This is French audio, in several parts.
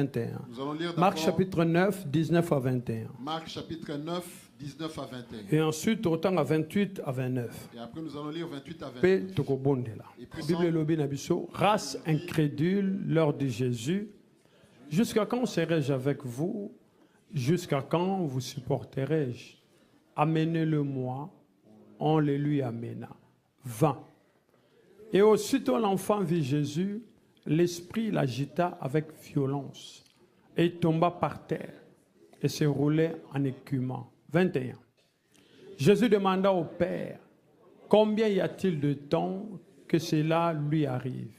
21. Nous allons lire Marc chapitre 9, 19 à 21. Marc chapitre 9, 19 à 21. Et ensuite, autant à 28 à 29. Et après, nous allons lire 28 à 29. Paix tokobondela. Bible lobi nabiso, race incrédule, l'heure de Jésus. Jusqu'à quand serai-je avec vous? Jusqu'à quand vous supporterai-je? Amenez-le-moi. On le lui amena. 20. Et aussitôt l'enfant vit Jésus, l'esprit l'agita avec violence. Et il tomba par terre et se roulait en écumant. 21. Jésus demanda au Père, combien y a-t-il de temps que cela lui arrive?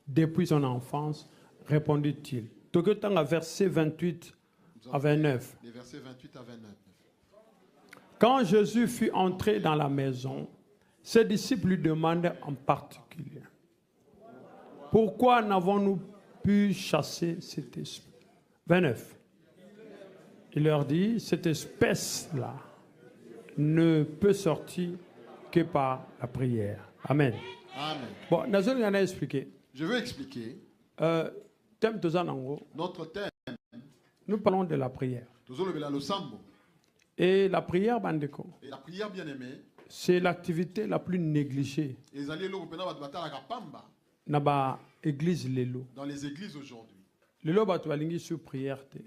Depuis son enfance, répondit-il. Tout le temps à verset 28 à 29. Les versets 28 à 29. Quand Jésus fut entré dans la maison, ses disciples lui demandaient en particulier, pourquoi n'avons-nous pu chasser cet esprit? 29. Il leur dit, cette espèce-là ne peut sortir que par la prière. Amen. Amen. Bon, nous expliqué. Je veux expliquer. Notre thème. Nous parlons de la prière. Et la prière, Bandeko, et la prière bien aimée, c'est l'activité la plus négligée dans les églises aujourd'hui.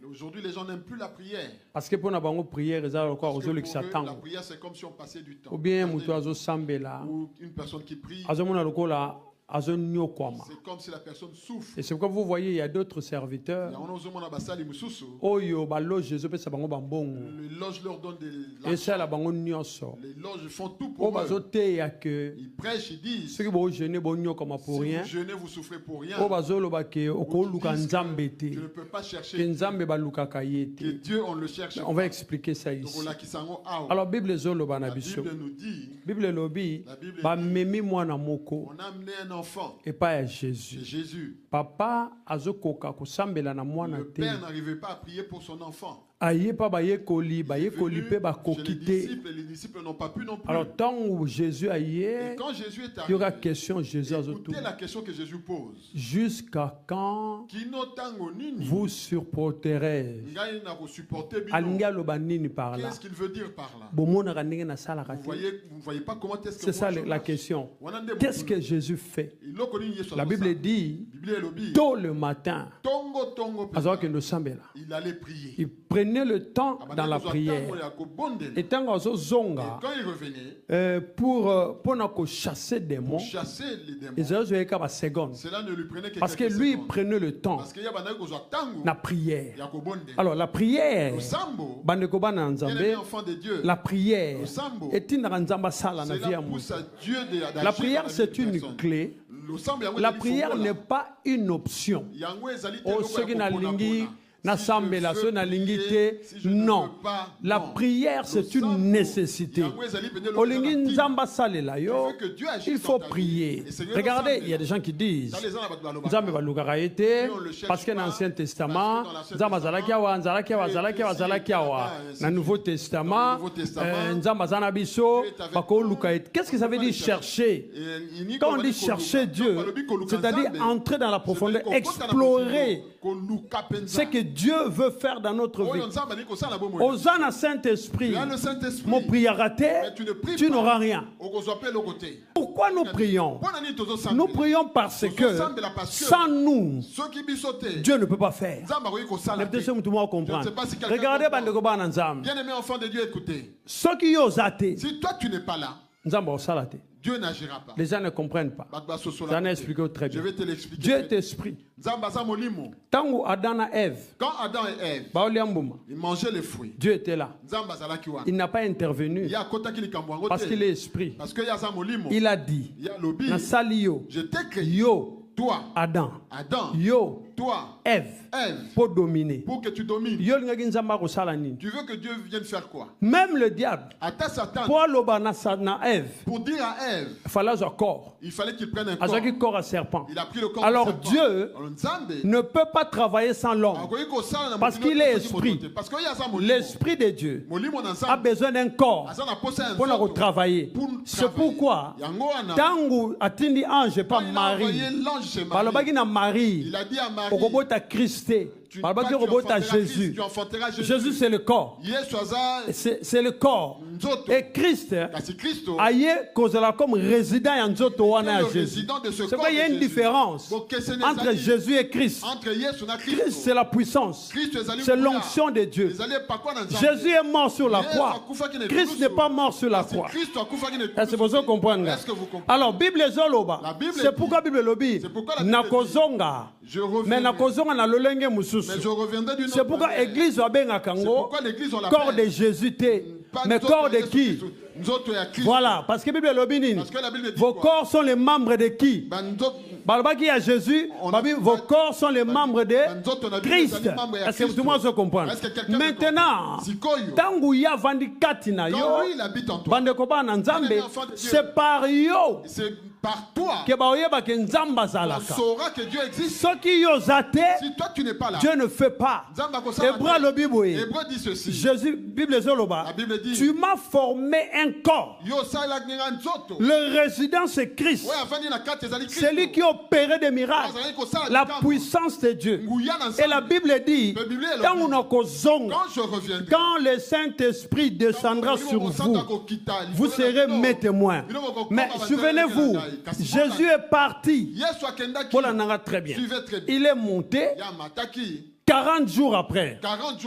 Aujourd'hui, les gens n'aiment plus la prière. Parce que pour la prière, la prière, c'est comme si on passait du temps. Ou bien, ou une personne qui prie, c'est comme si la personne souffre. et c'est pourquoi vous voyez, il y a d'autres serviteurs. Les loges leur donnent des l'argent. Les loges font tout pour eux. Ils prêchent, ils disent, si vous jeûnez, vous souffrez pour rien. Tu ne peux pas chercher que Dieu, on le cherche. On va expliquer ça ici. Alors, Bible nous dit, Bible lobi, on a amené un enfant. et pas à C'est Jésus. Jésus. Papa azokoka kusambela na mwana Le te. père n'arrivait pas à prier pour son enfant. Aye pa baye koli pe Les bakokite. disciples n'ont pas pu non plus. Alors tant où Jésus Et aye, quand Jésus est il y aura arrivé, question Jésus azotou. écoutez la question que Jésus pose. Jusqu'à quand vous supporterez-je? Alinga loba nini par là? Qu'est-ce qu'il veut dire par là? Bomona randenge na sala Vous kati. voyez pas comment est-ce que C'est ça moi je la marche. question. Wanande Qu'est-ce bokulu. que Jésus fait? La La Bible dit, Bible est lobby. tôt le matin, Tongo alors que nous sambela, il allait prier. il prenait le temps dans la prière. Et tant qu'on Et zonga, quand il revenait, pour chasser des démons, chasser les démons, ils avaient une seconde. cela ne lui prenait que Parce que quelques lui, il secondes. prenait le temps, Parce qu'il y a banane qu'on doit tango, la prière. il y a qu'au bonde. Alors, la prière, Le sambo, bandeko bana bien nzambe, aimé enfant de Dieu, la prière, le sambo, est une nzamba sala na vie cela à pousse moussa. à Dieu d'agir La dans prière, vie c'est d'une une personne. clé. Le sambo, yango La ezali prière fongola. n'est pas une option. Yango ezali te Oh, eloko ceux ya qui na kopona lingi, pona. na Si sambela, je ceux veux na lingi prier, te, si je ne non. veux pas, La non. prière, Le c'est une sambo, nécessité. yango ezali pene eloko Olingi ezala nzamba salela yo, Tu veux que Dieu agisse il faut dans ta vie. prier. Et Seigneur, Regardez, ensemble, il y a des gens qui disent, dans les ans, là-bas, Nzambe balukaka ete, Si on le cherche parce que dans pas, l'Ancien Testament, parce que dans l'Ancien Nzambe azalaki awa, nzalaki awa, azalaki awa, azalaki awa. Dans le Nouveau Testament, Nzambe azana biso, bakoluka ete. Qu'est-ce que ça veut dire chercher? Quand on dit chercher Dieu, c'est-à-dire entrer dans la profondeur, explorer ce que Dieu veut faire dans notre vie. Osana Saint-Esprit, mon prière raté, tu n'auras rien. Pourquoi nous prions? Nous prions parce que sans nous, Dieu ne peut pas faire. Peut-être que tout le monde comprend. Regardez, Bandeko Bana Nzambe. Bien-aimé enfant de Dieu, écoutez. Ceux qui osent athée, Si toi tu n'es pas là, Nzambe osalate. Dieu n'agira pas. Les gens ne comprennent pas. J'en ai expliqué très Je bien. vais te l'expliquer. Dieu est esprit. Nzambaza molimo. Tant que Adam et Ève, Quand Adam et Ève, Baoliambouma, ils mangeaient les fruits. Dieu était là. Nzambaza kiwa. Il n'a pas intervenu Il y a kota ki likambo yango parce te. qu'il est esprit. Parce que y a ça molimo. Il a dit, Il y a lobi. na salio, Je t'ai créé. yo, Toi, Adam, Adam. yo, Toi, Ève, Ève. pour dominer. Pour que tu domines. Yo lingaki nzamba kosala nini? Tu veux que Dieu vienne faire quoi? Même le diable, Attends Satan. pour aloba na Ève, Pour dire à Ève, il fallait un corps. il fallait qu'il prenne un corps. Azaki corps à serpent. Il a pris le corps Alors du serpent. Dieu Alors, Nzambe, ne peut pas travailler sans l'homme. Parce qu'il est esprit. Parce qu'il y a ça molimo. L'esprit de Dieu Molimo na a Nzambe. besoin d'un corps Aza na posa ya pour nzoto. travailler. Pour C'est travailler. pourquoi, Yango wana. Tangu atindi ange pas Quand il a envoyé Marie, l'ange chez Marie, balobaki na Marie, il a dit à Marie, okobota Christé, Jésus. Jésus, c'est le corps. C'est le corps. Et Christ, aïe, comme résident en Jésus. C'est pourquoi il y a une différence entre Jésus et Christ. Christ, c'est la puissance. C'est l'onction de Dieu. Jésus est mort sur la croix. Christ n'est pas mort sur la croix. C'est pour ça qu'on comprend. Alors, Bible Zoloba. C'est pourquoi Bible Lobi. Nakozonga. Mais nakozonga na lolenge mususu. C'est pourquoi l'église va bien à Kango. Corps de Jésus. Mais corps de qui? Voilà, parce que la Bible dit, vos corps sont les membres de qui? Balbaki à Jésus, vos corps sont les membres de Christ. Est-ce que tout le monde se comprend? Maintenant, tant qu'il y a 24 na yo, c'est par yo. Par toi, on saura que Dieu existe. Si toi tu n'es pas là, Dieu ne fait pas. Hébreu dit ceci. Jésus, la Bible dit, tu m'as formé un corps. Le résident c'est Christ. C'est lui qui opérait des miracles. La puissance de Dieu. Et la Bible dit, quand le Saint-Esprit descendra sur vous, vous serez mes témoins. Mais souvenez-vous, Jésus est parti. Très bien. Il est monté 40 jours après.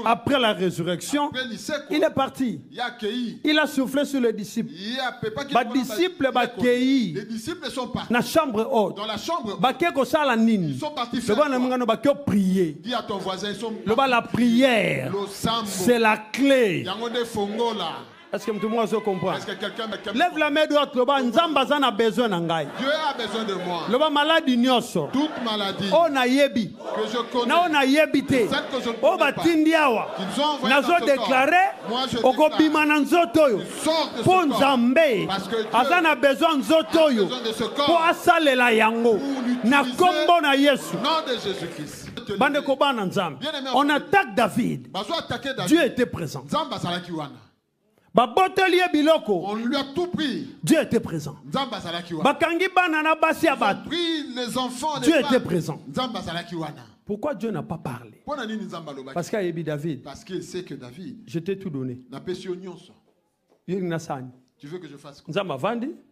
Après la résurrection, il est parti. Il a soufflé sur les disciples. Les disciples sont partis. Dans la chambre haute. Ils sont partis prier. Dis à ton voisin, la prière, c'est la clé. Est-ce que tout le monde comprend? Lève la main droite, Nzamba a besoin de moi. Dieu a besoin de moi. Le maladie nyoso. Toute maladie on a yebi. Que je connais. Na on a yebité. Celle que je ne connais pas. Qu'ils ont envoyé dans déclaré. Moi je déclare. Pour Nzambe. Parce que Dieu a besoin de Zotoyo. Pour asalela yango. Na kombo na Yesu. Nom de Jésus-Christ. On attaque David. Dieu était présent. On lui a tout pris. Dieu était présent. Les enfants, Dieu était présent. Pourquoi Dieu n'a pas parlé? Parce qu'il y a David. Parce qu'il sait que David. Je t'ai tout donné. Tu veux que je fasse quoi?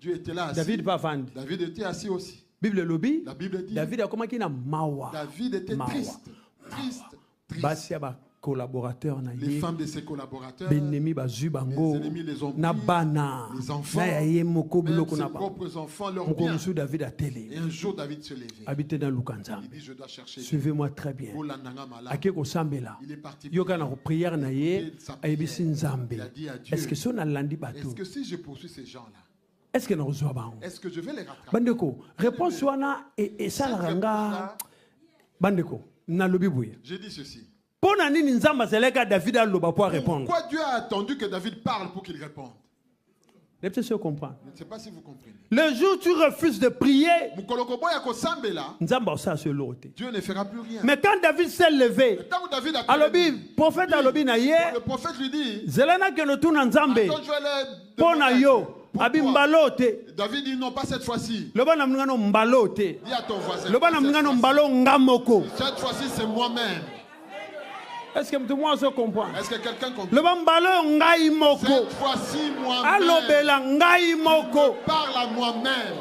Dieu était là assis. David va vendre. David était assis aussi. Bible lobby. La Bible dit. David a comment qu'il a mawa. David était triste. Collaborateurs, les femmes de ses collaborateurs, les ennemis les ont pris, les enfants, ses propres enfants, leurs biens. Et un jour, David se levait. Il dit, je dois chercher. Suivez-moi très bien. Il est parti prière. Est-ce que si je poursuis ces gens-là, est-ce que je vais les rattraper? Bandeko, réponse et ça la ranga. Bandeko, na lobi bouye. Je dis ceci. Pourquoi Dieu a attendu que David parle pour qu'il réponde? Je ne sais pas si vous comprenez. Le jour où tu refuses de prier, Dieu ne fera plus rien. Mais quand David s'est levé, le prophète lui dit, David dit non, pas cette fois-ci. Dis à ton voisin, cette fois-ci c'est moi-même. Est-ce que tout le monde se comprend? Est-ce que quelqu'un comprend? Cette fois-ci, moi-même. Je parle à moi-même.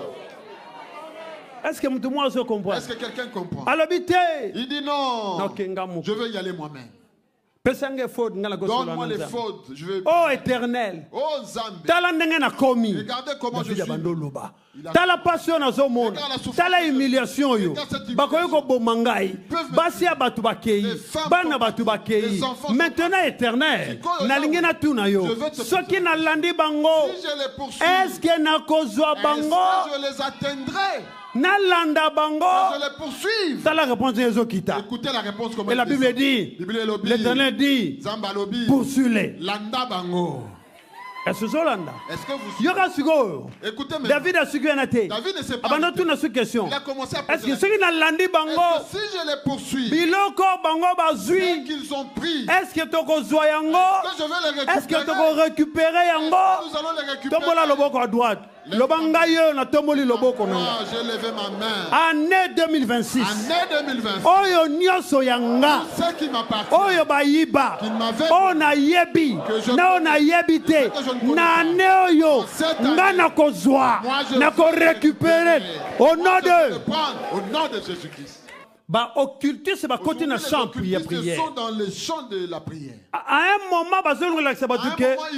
Est-ce que tout le monde se comprend? Est-ce que quelqu'un comprend? Il dit non. Je veux y aller moi-même. Donne-moi les fautes. Oh éternel. Oh Zambé. Regardez comment je suis. Tala passion na zo monde. Tala humiliation yo. Bakoyo ko bomangai. Basi abatu bakei. Bana batu bakei. Maintenant éternel. Na lingena tuna yo. Soki na landi bango. Est-ce que na kozwa bango? Je les atteindrai. Nalanda bango. Je les poursuivre. C'est la réponse de Zokita. Écoutez la réponse comme et la Bible dit. L'Éternel dit. Poursuis-les. Landa bango. Est-ce que vous... Écoutez maintenant. David a suivi un athée. David ne sait pas. Il a commencé à poser. Est-ce que ceux qui n'ont landi bango? Si je les poursuis. Biloko bango bazui. Ceux qu'ils ont pris. Est-ce que tu as Est-ce que je vais les récupérer? Est-ce que tu as récupéré yango? Nous allons les récupérer. Tombola le boko à droite. J'ai levé ma main. Année 2026. Année 2026. Oyo nyoso yanga. Ce qui m'appartient. Oyo bayiba. Ona yebi. Na ona yebite. Na ne oyo. Nga na kozwa. Na ko récupérer. Au nom de Jésus-Christ. Bah occultisme ba côté na chant prière. Sont dans le chant de la prière. À un moment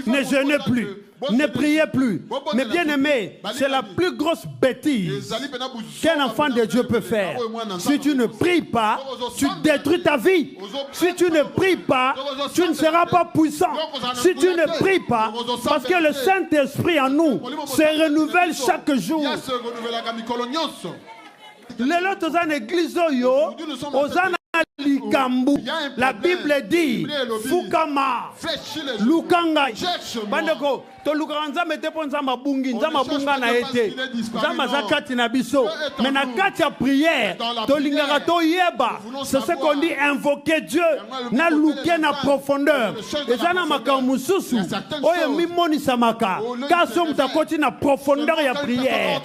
ne jeûnez plus, ne priez plus. Mais bien aimé, c'est la plus grosse bêtise qu'un enfant de Dieu peut faire. Si tu ne pries pas, tu détruis ta vie. Si tu ne pries pas, tu ne seras pas puissant. Si tu ne pries pas, parce que le Saint-Esprit en nous se renouvelle chaque jour. Lelo tozana église oyo ozana likambu. La Bible dit fukama lukanga bandeko to lukanga mete po nzamba bungi nzamba bunga na ete nzamba zakati na biso mais na kati ya prière to lingaka to yeba c'est ce qu'on dit invoquer Dieu na luke na profondeur ezana makambo mususu oyo mimonisa maka kaso mutakoti na profondeur ya prière.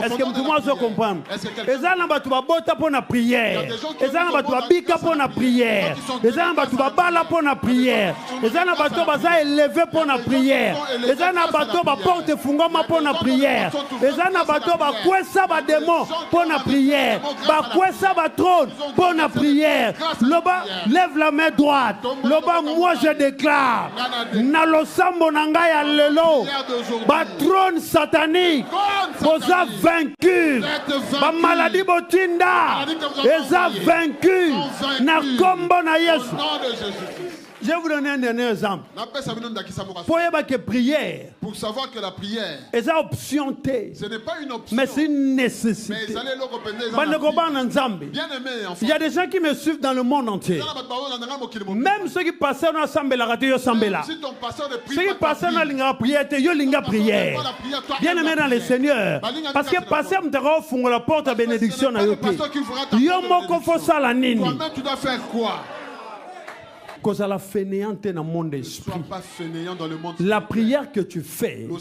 Est-ce que tout le monde se comprend? Ezana batu babota po na prière, ezana batu babika pour la prière. Les gens batu babala pour la prière. Les gens batu baza élevé pour la prière. Les gens batu ba porte fungoma pour la prière. Les gens batu ba kwesa ba démon pour la prière. Ba kwesa ba trône pour la prière. Loba lève la main droite. Loba moi je déclare na losambo nanga ya lelo ba trône satanique boza vaincu. Ba maladie botinda eza vaincu. Na kombo na Yesu. Je vais vous donner un dernier exemple. Pour savoir que la prière, ce n'est pas une option, mais c'est une nécessité. Il y a des gens qui me suivent dans le monde entier. Même ceux qui passent dans l'assemblée, ceux qui passent dans la prière, bien aimé dans le Seigneur. Parce que passer à la porte à bénédiction, toi-même tu dois faire quoi? Cause à la fainéante dans le monde esprit. La prière que tu fais. Vous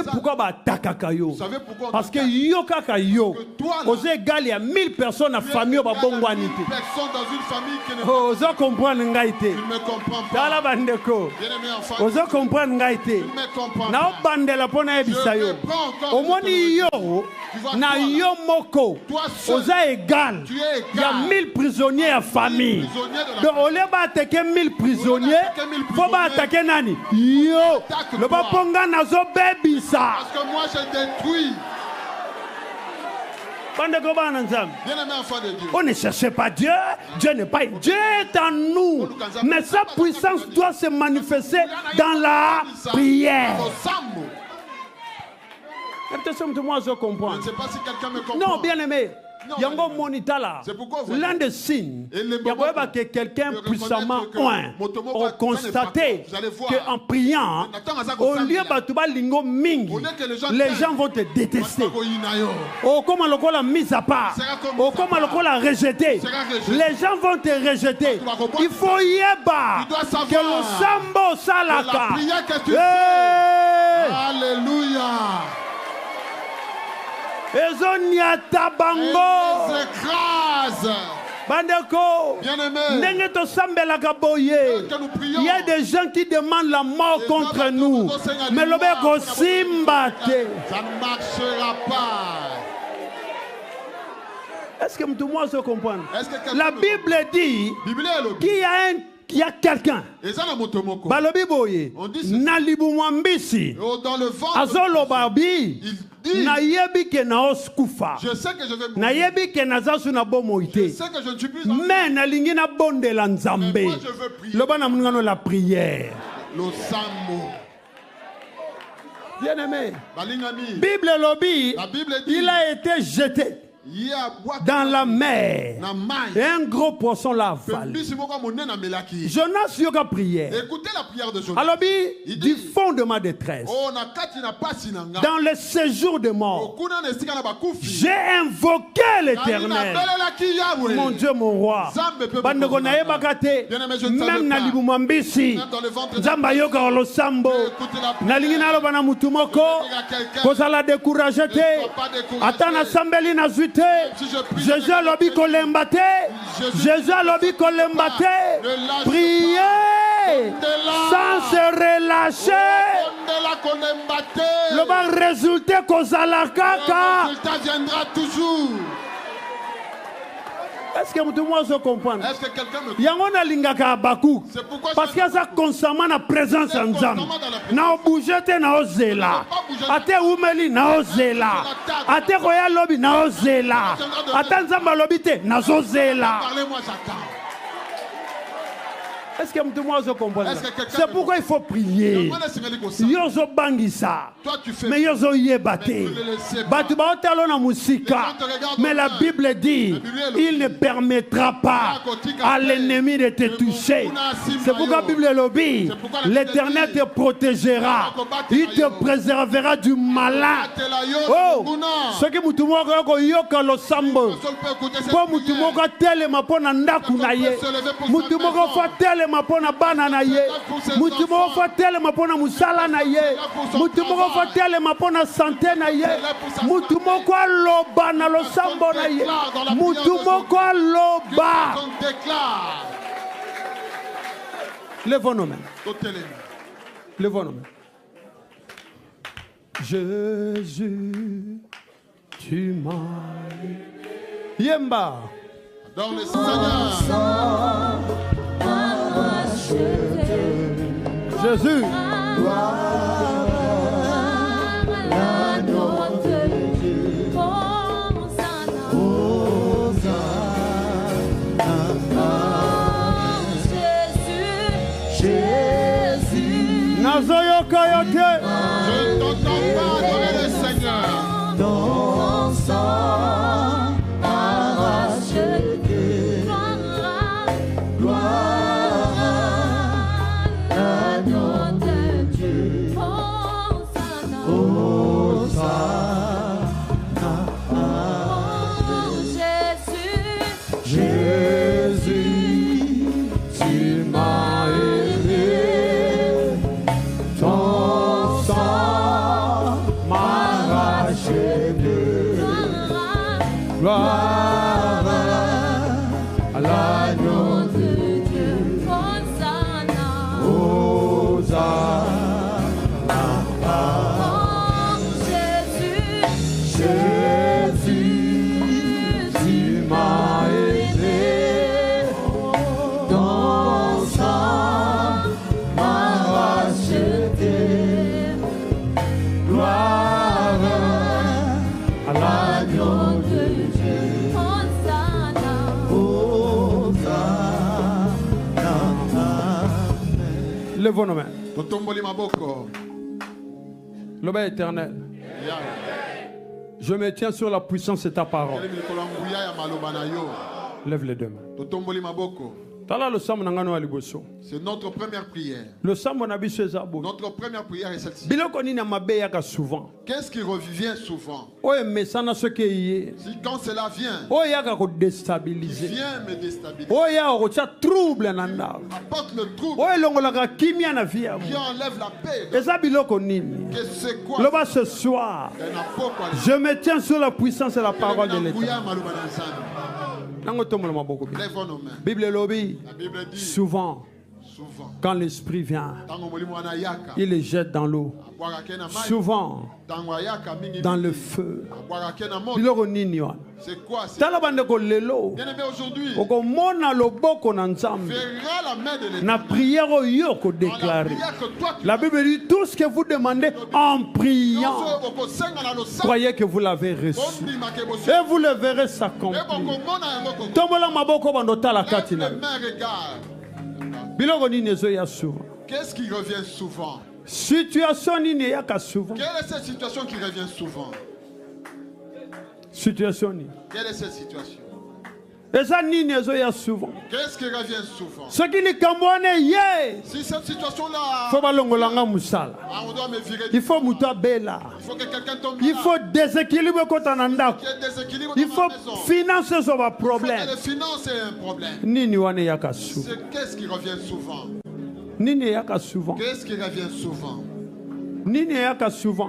pourquoi takakayo? Parce que yo kakayo. Aux égal il y a 1000 personnes à famille ba bongwanité. Oh, vous comprenez ngaité. Dala bandeko. Vous comprenez ngaité. Na bandela pona ebisayo. Au moins yo na yo moko. Aux égal. Il y a 1000 prisonniers à famille. Donc on les bat 1000 prisonniers, faut pas attaquer nani. Yo, le baponga nazo baby ça. Parce que moi je détruis. On ne cherche pas Dieu, Dieu n'est pas Dieu est en nous, mais sa puissance doit se manifester dans la prière. Moi je comprends. Je ne sais pas si quelqu'un me comprend. Non, bien aimé. Yango monitala. L'un des signes, que quelqu'un puissamment ont constaté qu'en priant, au lieu de lingo mingi, les gens vont te détester. Oh, comme on l'a mis à part. Oh, comme on l'a rejeté. Les gens vont te rejeter. Il faut yeba que le sambo salaka. Alléluia. Ezonyata bango. Écrase. Bandeko. Bien-aimé. Il y a des gens qui demandent la mort contre nous. Mais le beko simbate. Ça ne marchera pas. Est-ce que tout le monde se comprend? La Bible dit qu'il y a quelqu'un. Balobi boye. Na libumwambisi. Dans le ventre. Azolo babi. Na yebi ke na oskufa. Je sais que je vais mourir. Na yebi ke na zasu na bomoite. Je sais que je ne suis plus en vie. Mais na lingi na bonde la nzambe. Mais moi je veux prier. Loba na mungano la prière. Le sambo. Bien aimé. Bible lobby. La Bible dit. Il a été jeté. dans la mer. Et un gros poisson l'a avalé. Jonas a prié. Écoutez la prière de Jonas. Alors, du fond de ma détresse, dans le séjour de mort, j'ai invoqué l'Éternel. Mon Dieu, mon roi. Même na libumambisi, Zamba yoka olosambo, na lingina lo bana mutumoko, kozala découragé te, atana sambeli na zuite, Jésus lobi kolembate, Jésus lobi kolembate, priez sans se relâcher. Le bon résultat kozala kaka. Le résultat viendra toujours. Est-ce que vous pouvez comprendre? Est-ce que quelqu'un me comprend? C'est pourquoi parce qu'il y a ça constamment la présence en Zam. Na bougete na ozela. Ate umeli na ozela. Ate royal lobby na ozela. Ate nzamba lobby te na ozela. Parlez-moi Satan. Est-ce que vous pouvez comprendre? C'est pourquoi il faut prier. Yozo bangisa. Mais yozo yebate. Batu baotalo na musika. Mais la Bible dit, il ne permettra pas à l'ennemi de te toucher. C'est pourquoi la Bible lobby, l'Éternel te protégera. Il te préservera du malin. Oh, ce qui mutumoko yoka lo sambo. Pour mutumoko telema pona ndaku na ye. Mutumoko fa telema mapona bana na ye, mutu moko fa tele mapona musala na ye, mutu moko fa tele mapona santé na ye, mutu moko loba na losambo na ye, mutu moko loba. Levons nos mains. Levons nos mains. Jésus, tu m'as Yemba. Dans le Seigneur. Jésus, Nazoyo Kayote. Je t'entends pas adorer le Seigneur. Ton sang arraché. Levons nos mains. Le Père éternel, je me tiens sur la puissance de ta parole. Lève les deux mains. C'est notre première prière. Notre première prière est celle-ci. Qu'est-ce qui revient souvent? Quand cela vient, il vient me déstabiliser. Apporte le trouble. Qui enlève la paix. C'est quoi? Ce soir, je me tiens sur la puissance et la parole de l'Éternel. Lèvons nos mains. Bible lobby. La Bible dit, souvent, quand l'esprit vient, il les jette dans l'eau. Souvent, dans le feu. C'est quoi? Bien-aimé, aujourd'hui, la prière déclarée. La Bible dit tout ce que vous demandez en priant, croyez que vous l'avez reçu. Et vous le verrez s'accomplir. Qu'est-ce qui revient souvent? Situation souvent. Quelle est cette situation qui revient souvent? Situation. Quelle est cette situation? Souvent. Qu'est-ce qui revient souvent? Si cette situation-là, on doit me virer. Il faut que quelqu'un tombe. Il faut déséquilibrer quand on a il faut financer son problème. Les finances, c'est un problème. Qu'est-ce qui revient souvent? Qu'est-ce qui revient souvent?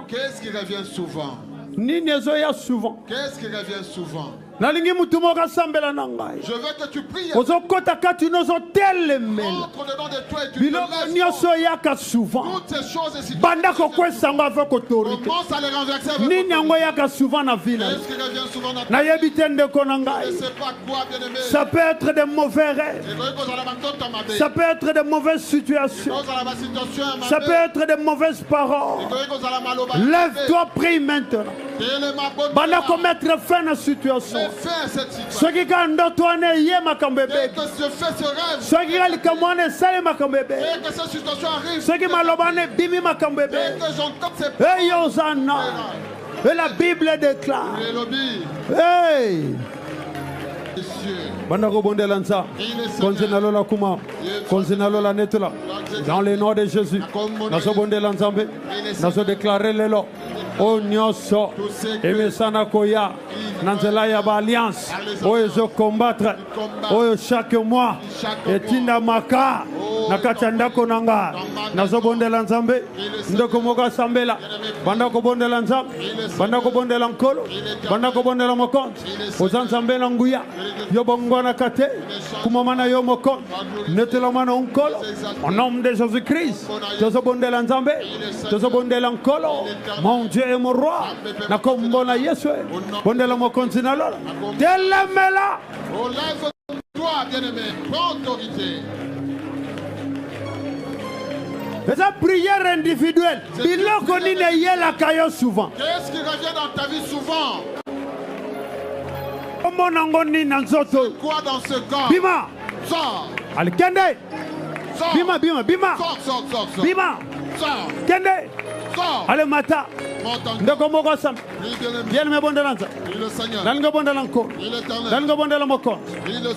Qu'est-ce qui revient souvent? Qu'est-ce qui revient souvent? Je veux que tu pries. Entre dedans de toi et tu te laisses. Souvent. Toutes ces choses et commence à les renverser avec Qu'est-ce qui revient souvent dans ta vie? Je ne sais pas quoi, bien-aimé. Ça peut être de mauvais rêves. Ça peut être de mauvaises situations. Ça peut être de mauvaises paroles. Lève-toi, prie maintenant. Banda commettre fin à la situation. Ce qui est ndoto ane ye makambebe. Ce qui est le kamwane sale makambebe. Ce qui malobane bimi makambebe. Et Yosana. Et la Bible déclare. Hey. Banda ko bonde lanza. Konzina lola kuma. Konzina lola netula. Dans le nom de Jésus. Naso bonde lanzambe. Naso déclarer le lo. O nyoso emesana koya nanzela ya ba alliance oyo zo combattre oyo chaque mois etinda maka nakati ndako nanga nazo bondela nzambe ndoko moka sambela banda ko bondela nzambe banda ko bondela nkolo banda ko bondela mokonzi ozanzambe na nguya yo bongona kate kumamana yo mokonzi netela mana nkolo au nom de Jésus-Christ tozo bondela nzambe tozo bondela nkolo mon Dieu est mon roi na kombona Yesu bondela mokonzi na lola telemela toi bien-aimé prends autorité. La prière individuelle. Souvent. Qu'est-ce qui revient dans ta vie souvent? C'est quoi dans ce corps? Bima. Sors. Alkende. Sors. Bima. Sors. Bima. Sors. Kende. Sors. Allez, mata. Ndoko moko sam. Bien me bondelanza. Nanga bondelanko. Nanga bondelamoko.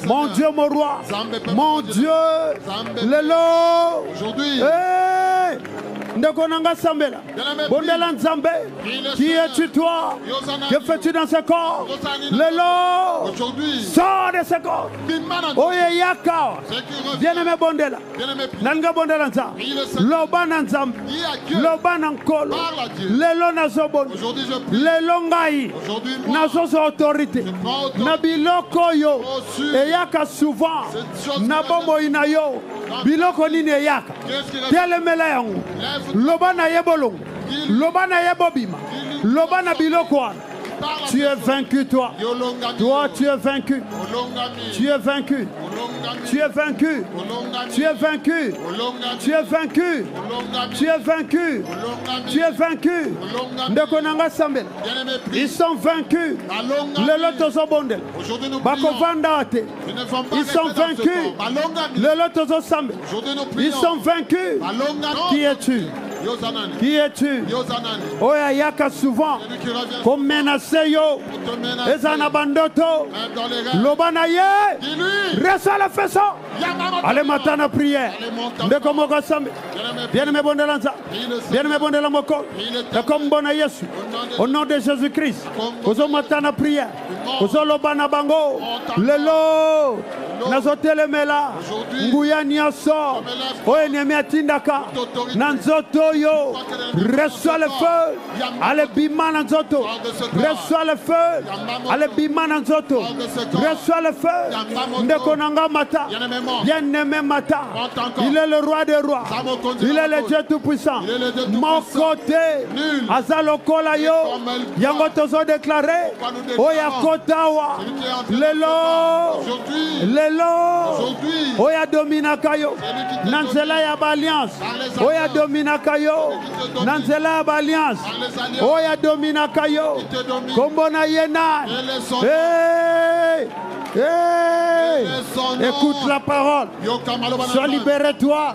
Mon Dieu, mon roi. Mon Dieu. Lelo. Aujourd'hui. Ndoko nanga sambela. Bondelan Zambé. Qui es-tu toi? Que fais-tu dans ce corps? Lelo. Aujourd'hui. Sors de ce corps. Oye yaka. Bien-aimé bondela. Nanga bondelanza. Loba nanzam. Loba nankolo. Lelo nazobon. Lelo ngai. Nazo autorité. Na biloko yo. Eyaka souvent. Na bombo inayo. Biloko nini eyaka. Telemela yango. Loba na yebolong. Loba na yebobima. Loba na biloko. Tu es vaincu, toi. Toi, tu es vaincu. Tu es vaincu. Tu es vaincu. Tu es vaincu. Tu es vaincu. Tu es vaincu. Tu es vaincu. Ndekonanga sambel. Ils sont vaincus. Le lotozo bondel. Bako vandate. Ils sont vaincus. Le lotozo sambel. Ils sont vaincus. Qui es-tu? Qui es-tu? Oya yaka souvent comme menacer yo ezana bandoto lobana ye reçois la façon. Allez matana prière ndeko moko sambe bien me bondelanza bien me bondela moko de comme bona Yesu au nom de Jésus-Christ ozo matana prière ozo lobana bango lelo nazotelemela nguya nyoso oyo nemi atindaka na nzoto yo reçois le feu ale bima na nzoto reçois le feu ale bima na nzoto reçois le feu ndeko nanga mata bien-aimé mata il est le roi des rois il est le Dieu tout-puissant mon côté azalokola yo yango tozo déclaré oya kotawa lelo oya domina kayo nanzela ya alliance oya domina kayo nanzela ya alliance oya domina kayo kombona yena écoute la parole sois libéré toi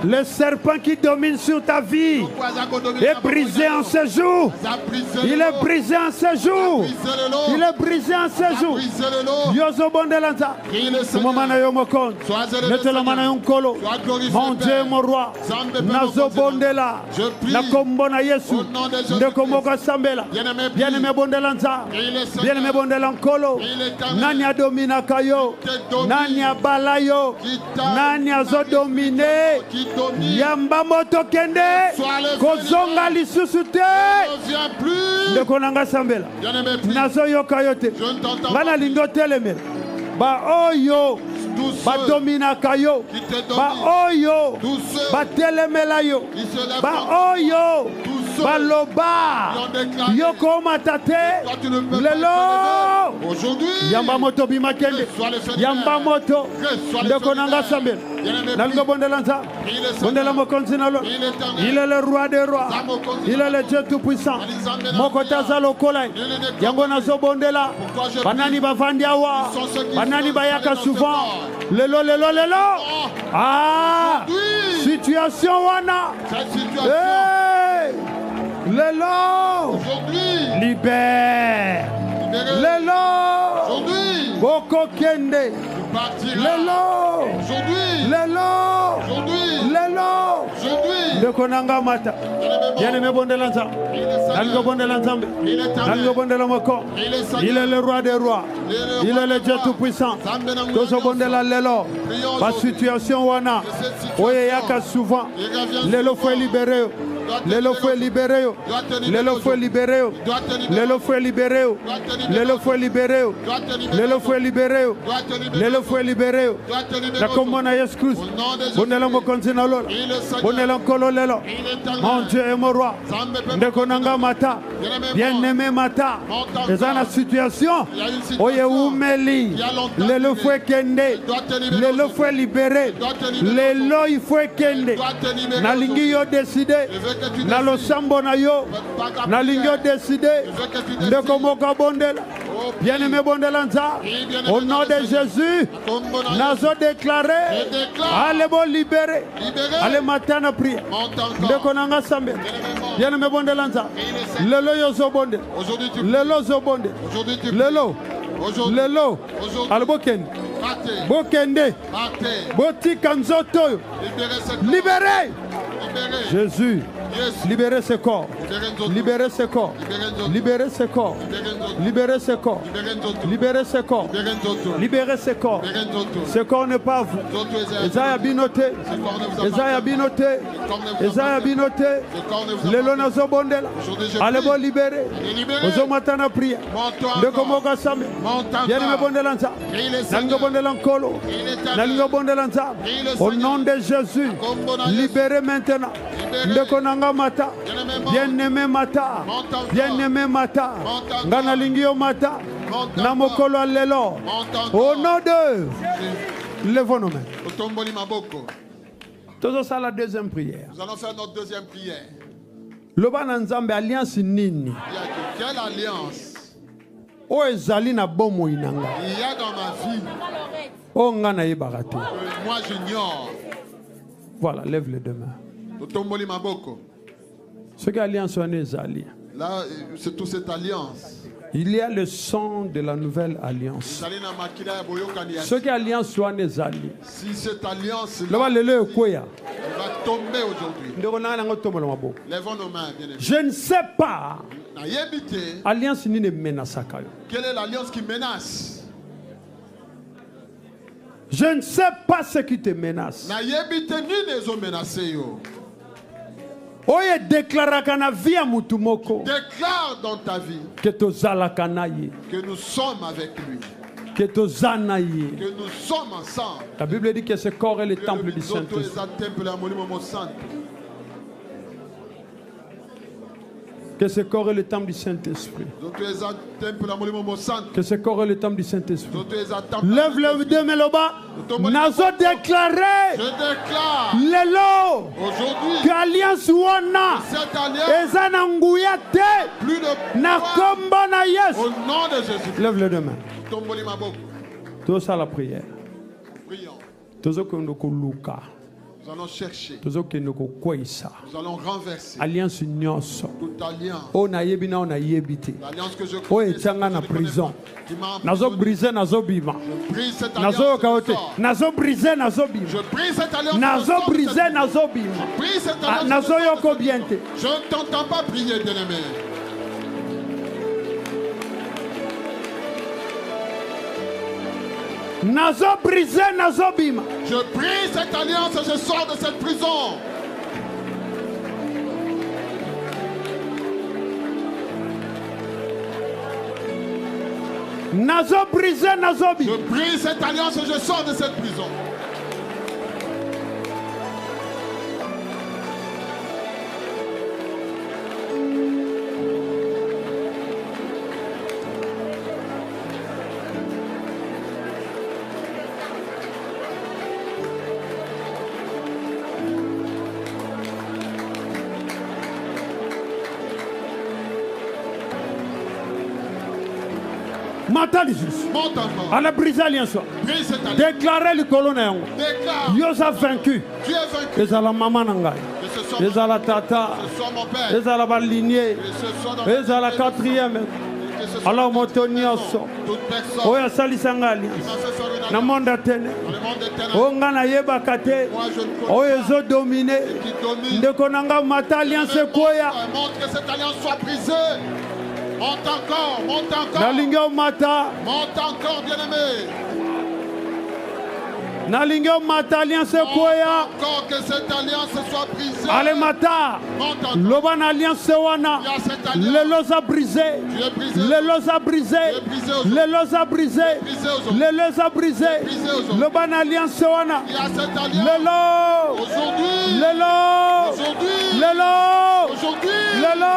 Le serpent qui domine sur ta vie est brisé en ce jour. Il est brisé en ce jour. Il est brisé en ce jour. Yozo bondelanta. Momana yomokon. Netela mana yonkolo. Mon Dieu, mon roi. Nazo bondela. Na kombona Yesu. Ndekomoka sambela. Bien-aimé bondelanta. Bien-aimé bondelankolo. Nani a domina kayo. Nani a balayo. Nani a zo domine. Yamba moto kende. Kozonga lisusu te. Ndekonanga sambela. Nazo yokayote. Ngana lindo telemela. Ba oyo. Ba domina kayo. Ba oyo. Ba telemela yo. Ba oyo. Baloba Yoko matate Lelo Yamba moto bimakende Yamba moto Ndekonanga sambe Nalgo bondelanza Bondela mokonzinalo. Il est le roi des rois. Il est le Dieu tout puissant. Mokotaza lokolai Yango nazo bondela Banani bavandiawa Banani bayaka souvent Lelo lelo lelo. Ah situation wana. Hey Lélo libère. Lélo Boko Kende. Lélo Lélo Lélo de Konanga Mata. Bien-aimé bondelanza. Nalgo bondelanzambe. Nalgo bondelamoko. Il est le roi des rois. Il est le Dieu tout puissant. Tozo bondela Lélo. Ma situation wana. Oye yaka souvent. Lélo faut libérer. Lélo faut libérer. Lélo faut libérer. Lélo faut libérer. Lélo faut libérer. Lélo faut libérer. Lélo faut libérer. La commona Yesu Christ. Bonela mokonzina lola. Bonela kolo lelo. Mon Dieu est mon roi. Ndekonanga mata. Bien-aimé mata. Ezana situation. Oye umeli. Lélo faut kende. Lélo faut libérer. Lélo il faut kende. Nalingi yo décider. Nalo sambo na yo. Nalingi yo décider. Ndekomoka bondela. Bien-aimé bondelanza. Au nom de Jésus. Nazo déclaré. Allez bon libérer. Allez matin à prier. Ndekonanga sambe. Bien-aimé bondelanza. Lelo yo zo bonde. Lelo zo bonde. Lelo. Lelo. Alboken. Bokende. Boti kanzoto. Libérez. Jésus. Libérez ce corps. Libérez ce corps. Libérez ce corps. Libérez ce corps. Libérez ce corps. Libérez ce corps. Ce corps n'est pas vous. Esaïa binoté. Esaïa binoté. Esaïa binoté. Le lonazo bondela. Allez bon libérer. Ozo matana prière. De komoka same. Bien me bondelanza. Nango bondelankolo. Nango bondelanza. Au nom de Jésus. Libérez maintenant. Ndekonanga mata. Bien-aimé mata. Bien-aimé mata. Ngana lingio mata. Namokolo alelo. Au nom de. Levons nos mains. Toujours ça la deuxième prière. Nous allons faire notre deuxième prière. Loba na Nzambe alliance nini? Quelle alliance? O ezali na bomo inanga. Il y a dans ma vie. O ngana yebarate. Moi j'ignore. Voilà, lève les deux mains. Ce qui alliance on est allié. Là, c'est toute cette alliance. Il y a le sang de la nouvelle alliance. Ce qui alliance soit des alliés. Si cette alliance là, elle va tomber aujourd'hui. Lèvons nos mains, bien-aimés. Je ne sais pas. Alliance ni ne menace. Quelle est l'alliance qui menace? Je ne sais pas ce qui te menace. Oye déclare dans ta vie que nous sommes avec lui. Que nous sommes ensemble. La Bible dit que ce corps est le temple du Saint-Esprit. Que ce corps est le temple du Saint-Esprit. Que ce corps est le temple du Saint-Esprit. Lève le deux mains là-bas. Nazo déclaré. Je déclare. Lelo. Aujourd'hui. Que alliance wana. Cette alliance. Ezana nguyate. Plus de na komba na Yes. Au nom de Jésus. Lève le deux mains. Tout ça la prière. Prions. Tout ça qu'on luka. Nous allons chercher. Nous allons renverser. Alliance toute alliance. L'alliance que je connais. Na prison. Nazo briser, nazo bima. Je brise cette alliance. Nazo briser, nazo bima. Je brise cette alliance. Nazo briser, nazo bima. Je brise cette alliance. Nazo yoko biente. Je ne t'entends pas prier, bien-aimé. Nazo brisé, nazo bima. Je brise cette alliance et je sors de cette prison. Nazo brisé, nazo bima. Je brise cette alliance et je sors de cette prison. Monte encore. À la brise alliance. Déclarez le colonel. Dieu a vaincu. Tu es vaincu. Les à la maman nangai. Les à la tata. Les à la lignée. Les à la quatrième. Alors motonioso. Oya salisa alliance. Na monde atene. Onga na yeba kate. Oya zo dominé. Ndeko nanga mata alliance koya. Montre que cette alliance soit brisée. Monte encore, monte encore. Nalinga mata. Monte encore, bien-aimé. Nalinga mata alliance koya. Encore que cette alliance soit brisée. Allez mata. Loban alliance wana. Le los a brisé. Le los a brisé. Le los a brisé. Le los a brisé. Loban alliance wana. Le lo. Le lo. Le lo. Le lo.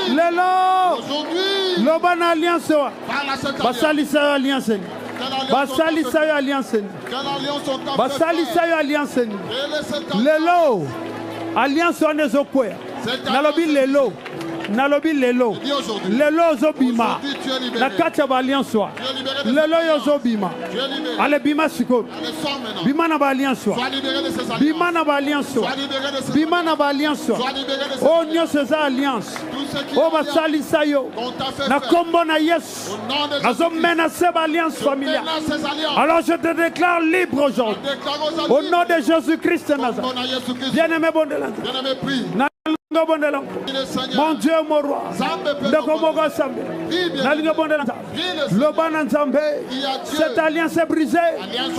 Le lo. Loban alliance wa. Basalisa alliance. Basalisa alliance. Basalisa alliance. Lelo. Alliance wana zokwea. Nalobi lelo. Nalobi lelo. Lelo zobima. Na kacha ba alliance wa. Lelo yo zobima. Ale bima siko. Bima na ba alliance wa. Bima na ba alliance wa. Bima na ba alliance wa. Oh nyo ces alliance. Oh basalisa yo. Na kombo na Yesu. Nazo menacer ba alliance familiale. Alors je te déclare libre aujourd'hui. Au nom de Jésus-Christ Nazareth. Bien-aimé bon de la. Mon Dieu, mon roi, cette alliance est brisée,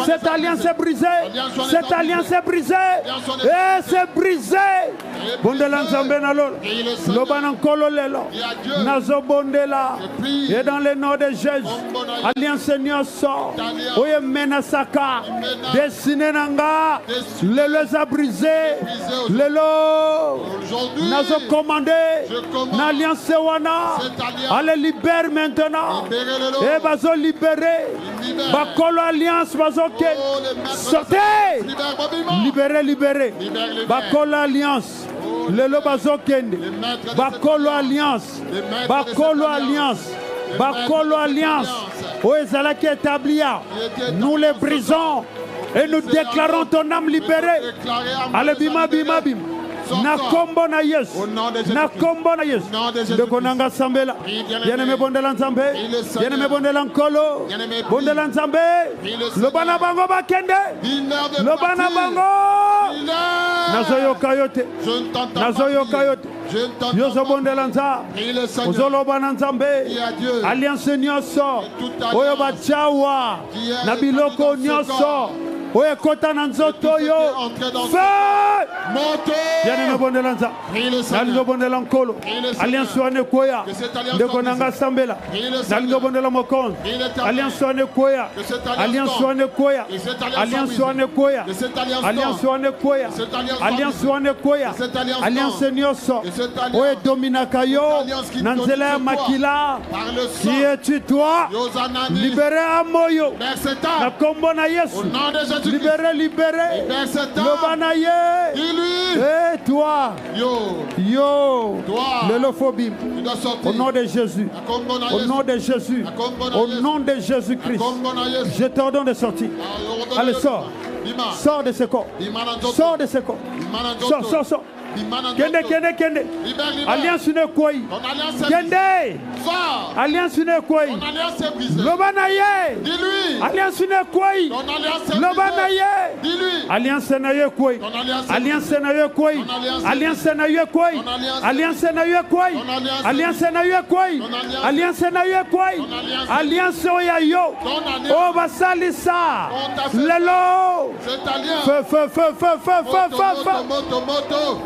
cette alliance est brisée, cette alliance est brisée, et c'est brisé. Bon de l'ensemble, Loban Kololelo, Nazo Bondela, et dans le nom de Jésus, alliance Seigneur sort, Oye Menasaka, destiné Nanga, le los a brisé, le los. Nazo commandé, l'alliance wana, allez libérer maintenant, et bazo libérer, bakolo alliance bazo ke, sortez, libérez, libérez, bakolo alliance, le lo bazo kende, bakolo alliance, bakolo alliance, bakolo alliance, o ezala qui établia, nous les brisons et nous déclarons ton âme libérée, allez bima bima bima. Na kombo na Yesu, na kombo na Yesu. De konanga sambela, bien-aimé bondela nzambe, bien-aimé bondela nkolo, bondela nzambe. Le bana bango bakende, le bana bango. Nazoyo kayote, nazoyo kayote. Yozo bondela nzambe, ozolo bana nzambe. Alliance nyoso, oyo bachawa, na biloko nyoso. Oye kota na nzoto yo. Feu. Bien-aimé bondela nzambe, nalingo bondela nkolo. Alliance wane koya, ndeko nanga sambela. Nalingo bondela mokonzi. Alliance wane koya, alliance wane koya, alliance wane koya, alliance wane koya, alliance wane koya, alliance nyoso. Oye dominaka yo, na nzela ya makila. Qui es-tu toi? Libéré à moyo. Na kombo na Yesu. Libéré, libéré. Le banaye. Et toi. Yo. L'homophobie. Au nom de Jésus. Au nom de Jésus. Au nom de Jésus-Christ. Je t'ordonne de sortir. Allez, sors. Sors de ce corps. Sors de ce corps. Sors, sors. Kende. Alliance ne koi. Kende. Alliance ne koi. Lobanaye. Alliance ne koi. Lobanaye. Alliance na ye koi. Alliance na ye koi. Alliance na ye koi. Alliance na ye koi. Alliance na ye koi. Alliance na ye koi. Alliance ya yo. O basalisa. Lelo. Feu.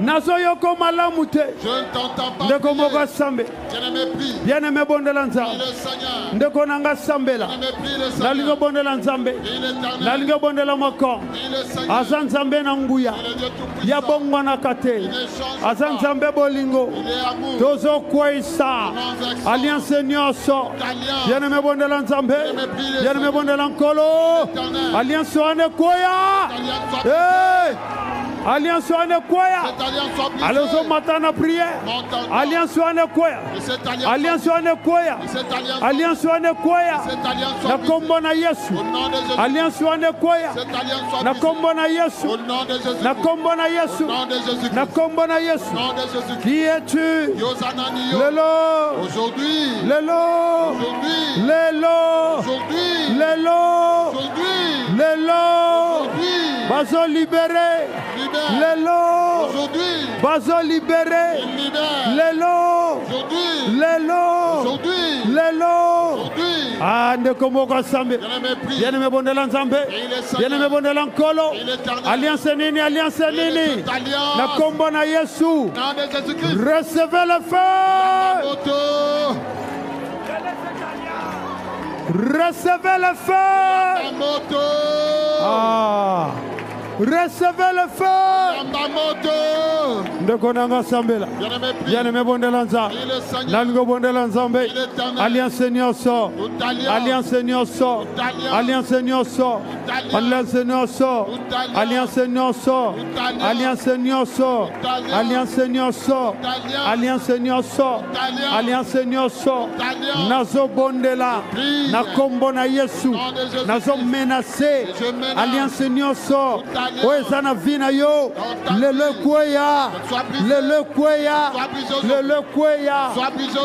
Nazoyoko malamute. Je ne t'entends pas. Ndeko moko sambe. Bien-aimé bondela nzambe. Ndeko nanga sambela. Nalingo bondela nzambe. Nalingo bondela moko. Azan nzambe na nguya. Ya bongo na kate. Azan nzambe bolingo. Tozo kwaisa. Alliance nyoso. Bien-aimé bondela nzambe. Bien-aimé bondela nkolo. Alliance wane koya. Hey! Alliance wane koya. Allons au matin à prière. Alliance wane koya. Alliance wane koya. Alliance wane koya. Na kombo na Yesu. Alliance wane koya. Na kombo na Yesu. Na kombo na Yesu. Na kombo na Yesu. Qui es-tu? Lelo. Aujourd'hui. Lelo. Lelo. Aujourd'hui. Lelo. Aujourd'hui. Lelo. Bazo libéré. Lelo. Aujourd'hui. Bazo libéré. Lelo. Aujourd'hui. Lelo. Aujourd'hui. Lelo. Aujourd'hui. Ah, ndeko moko sambe. Bien-aimé bondela nzambe. Bien-aimé bondela nkolo. Alliance nini, alliance nini. Na kombo na Yesu. Recevez le feu. Recevez le feu. Ah. Recevez le feu. Ndeko nanga sambela. Bien-aimé bondela nzambe. Nalingo bondela nzambe. Alliance nyoso. Alliance nyoso. Alliance nyoso. Alliance nyoso. Alliance nyoso. Alliance nyoso. Alliance nyoso. Alliance nyoso. Alliance nyoso. Nazo bondela. Na kombo na Yesu. Nazo menacer. Alliance nyoso. Oezana vina yo. Le kweya. Le kweya. Le kweya.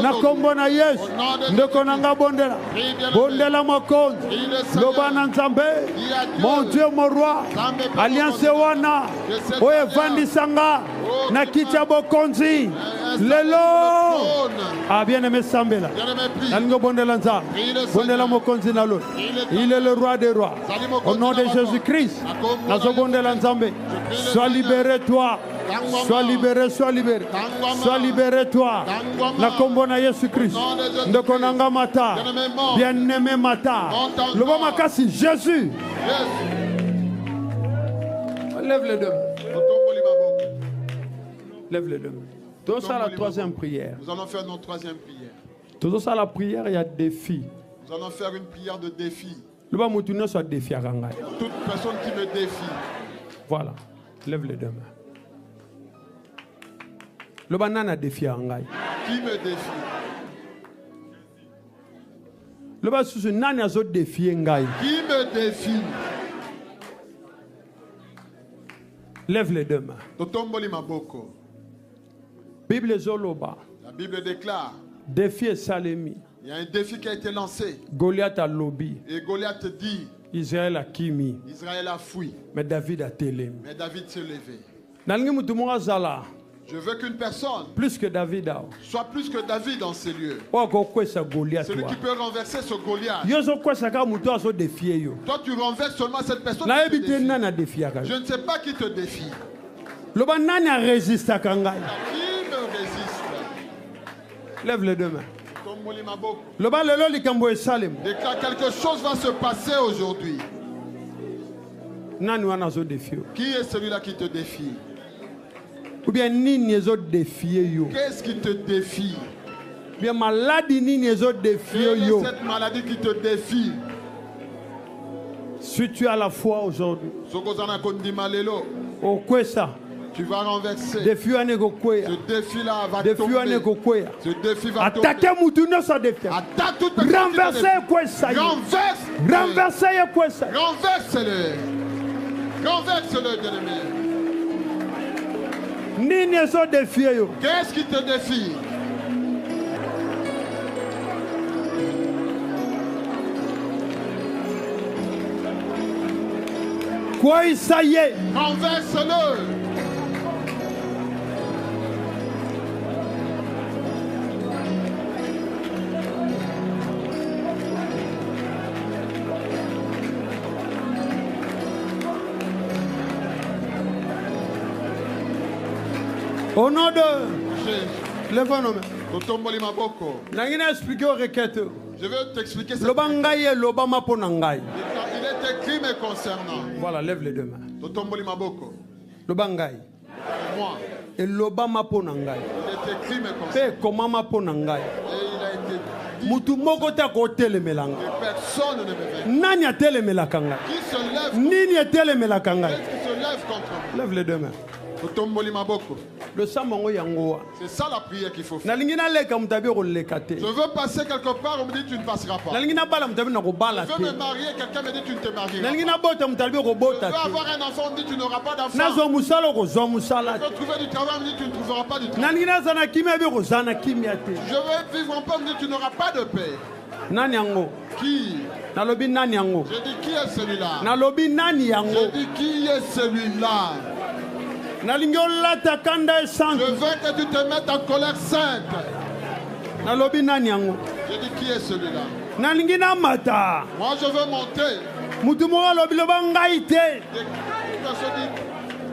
Na kombo na Yesu. Ndeko nanga bondela. Bondela mokonzi. Lobana nzambe. Mon Dieu, mon roi. Alliance wana. Oye vandisanga. Na kicha bokonzi. Lelo. Ah, bien-aimé sambela. Nalingo bondela nzambe. Bondela mokonzi na lo. Il est le roi des rois. Au nom de Jésus-Christ. Nazo bondela nzambe. Sois libéré toi. Sois libéré, sois libéré. Sois libéré toi. Na kombo na Yesu Christ. Ndeko nanga mata. Bien-aimé mata. Loba makasi Jésus. Lève les deux. Lève les deux. Tout ça la troisième prière. Nous allons faire notre troisième prière. Tout ça la prière, il y a défi. Nous allons faire une prière de défi. Loba mutuna soit défi à Rangai. Toute personne qui me défie. Voilà. Lève les deux mains. Le banana défie Rangai. Qui me défie? Le basusu nani azo défier Ngai. Qui me défie? Lève les deux mains. Totomboli maboko. Bible zoloba. La Bible déclare. Défi Salemi. Il y a un défi qui a été lancé. Goliath a lobby. Et Goliath dit. Israël a kimi. Israël a fui. Mais David a télé. Mais David s'est levé. Nalingi mutumunga zala. Je veux qu'une personne plus que David soit plus que David dans ces lieux. Celui qui peut renverser ce Goliath. Toi tu renverses seulement cette personne qui te défie. Je ne sais pas qui te défie. Qui me résiste? Lève les deux mains. Déclare quelque chose va se passer aujourd'hui. Qui est celui-là qui te défie? Ou bien qu'est-ce qui te défie? Bien maladie quelle est cette maladie qui te défie? Si tu as la foi aujourd'hui, au quoi ça? Tu vas renverser. Ce défi-là va tomber. Ce défi va tomber. Attaquez Attaque toute personne. Renverse-le. Renverse-le, bien-aimé. Qu'est-ce qui te défie? Quoi, ça y est. Renverse-le. Au nom de Jésus. Lève-nous. Je vais t'expliquer ça. Il est écrit me concernant. Voilà, lève les deux mains. Le bangai. Moi. Et l'obama ponangai. Il est écrit me concernant. Et comment ponangai. Et il a été dit. Mutumokota kote melanga. Personne ne me veut. Nani a tele melakanga. Qui se lève. Nini a tele melakanga. Qui se lève contre moi. Lève les deux mains. Le samango yangoa. C'est ça la prière qu'il faut faire. Je veux passer quelque part, on me dit tu ne passeras pas. Je veux me marier, quelqu'un me dit tu ne te marieras pas. Je veux avoir un enfant, on me dit tu n'auras pas d'enfant. Je veux trouver du travail, on me dit tu ne trouveras pas du travail. Je veux vivre en paix, on me dit tu n'auras pas de paix. Qui? J'ai dit qui est celui-là? J'ai dit qui est celui-là? Je veux que tu te mettes en colère sainte. J'ai dit qui est celui-là? Moi je veux monter.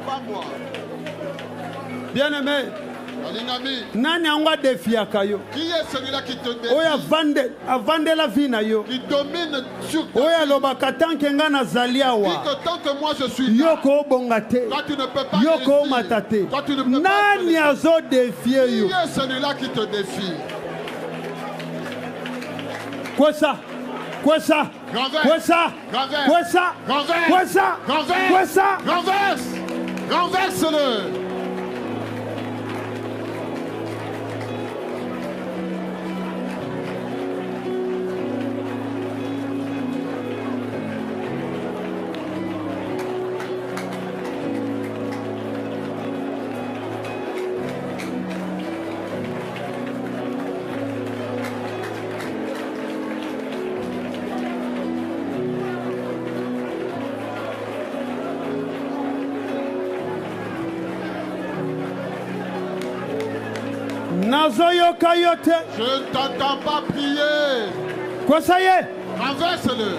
Pas moi. Bien-aimé. Qui est celui-là qui te défie? Qui domine sur toi? Dit que tant que moi je suis là, toi tu ne peux pas réussir. Toi tu ne peux pas réussir. Qui est celui-là qui te défie? Quoi ça? Quoi ça? Quoi ça? Quoi ça? Quoi ça? Quoi ça? Renverse-le. Je ne t'entends pas prier. Quoi ça y est? Renverse-le.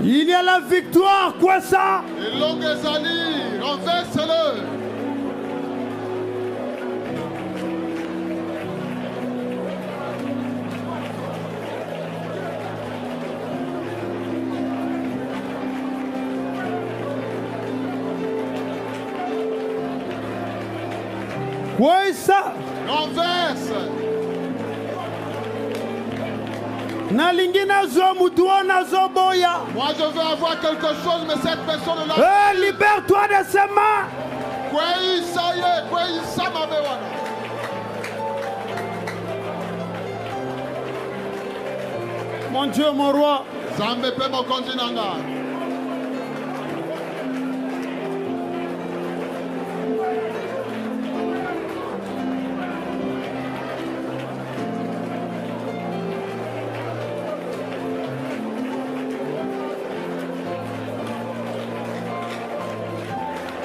Il y a la victoire, quoi ça? Et longue Ezali, renverse-le. Quoi ça? Renverse. Moi je veux avoir quelque chose, mais cette personne là. Libère-toi de ses mains. Mon Dieu, mon roi.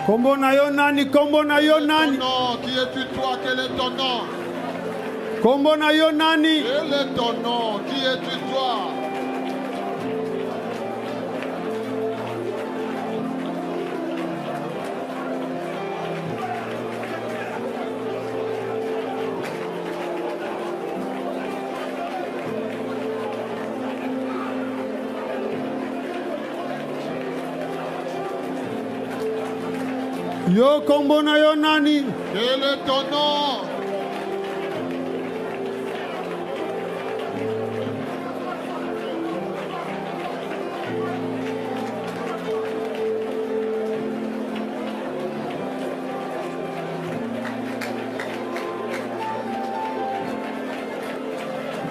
Kombo na yo nani, kombo na yo nani. Qui es-tu toi? Quel est ton nom? Kombo na yo nani. Quel est ton nom? Qui es-tu toi? Yo kombo na yo nani? Quel est ton nom?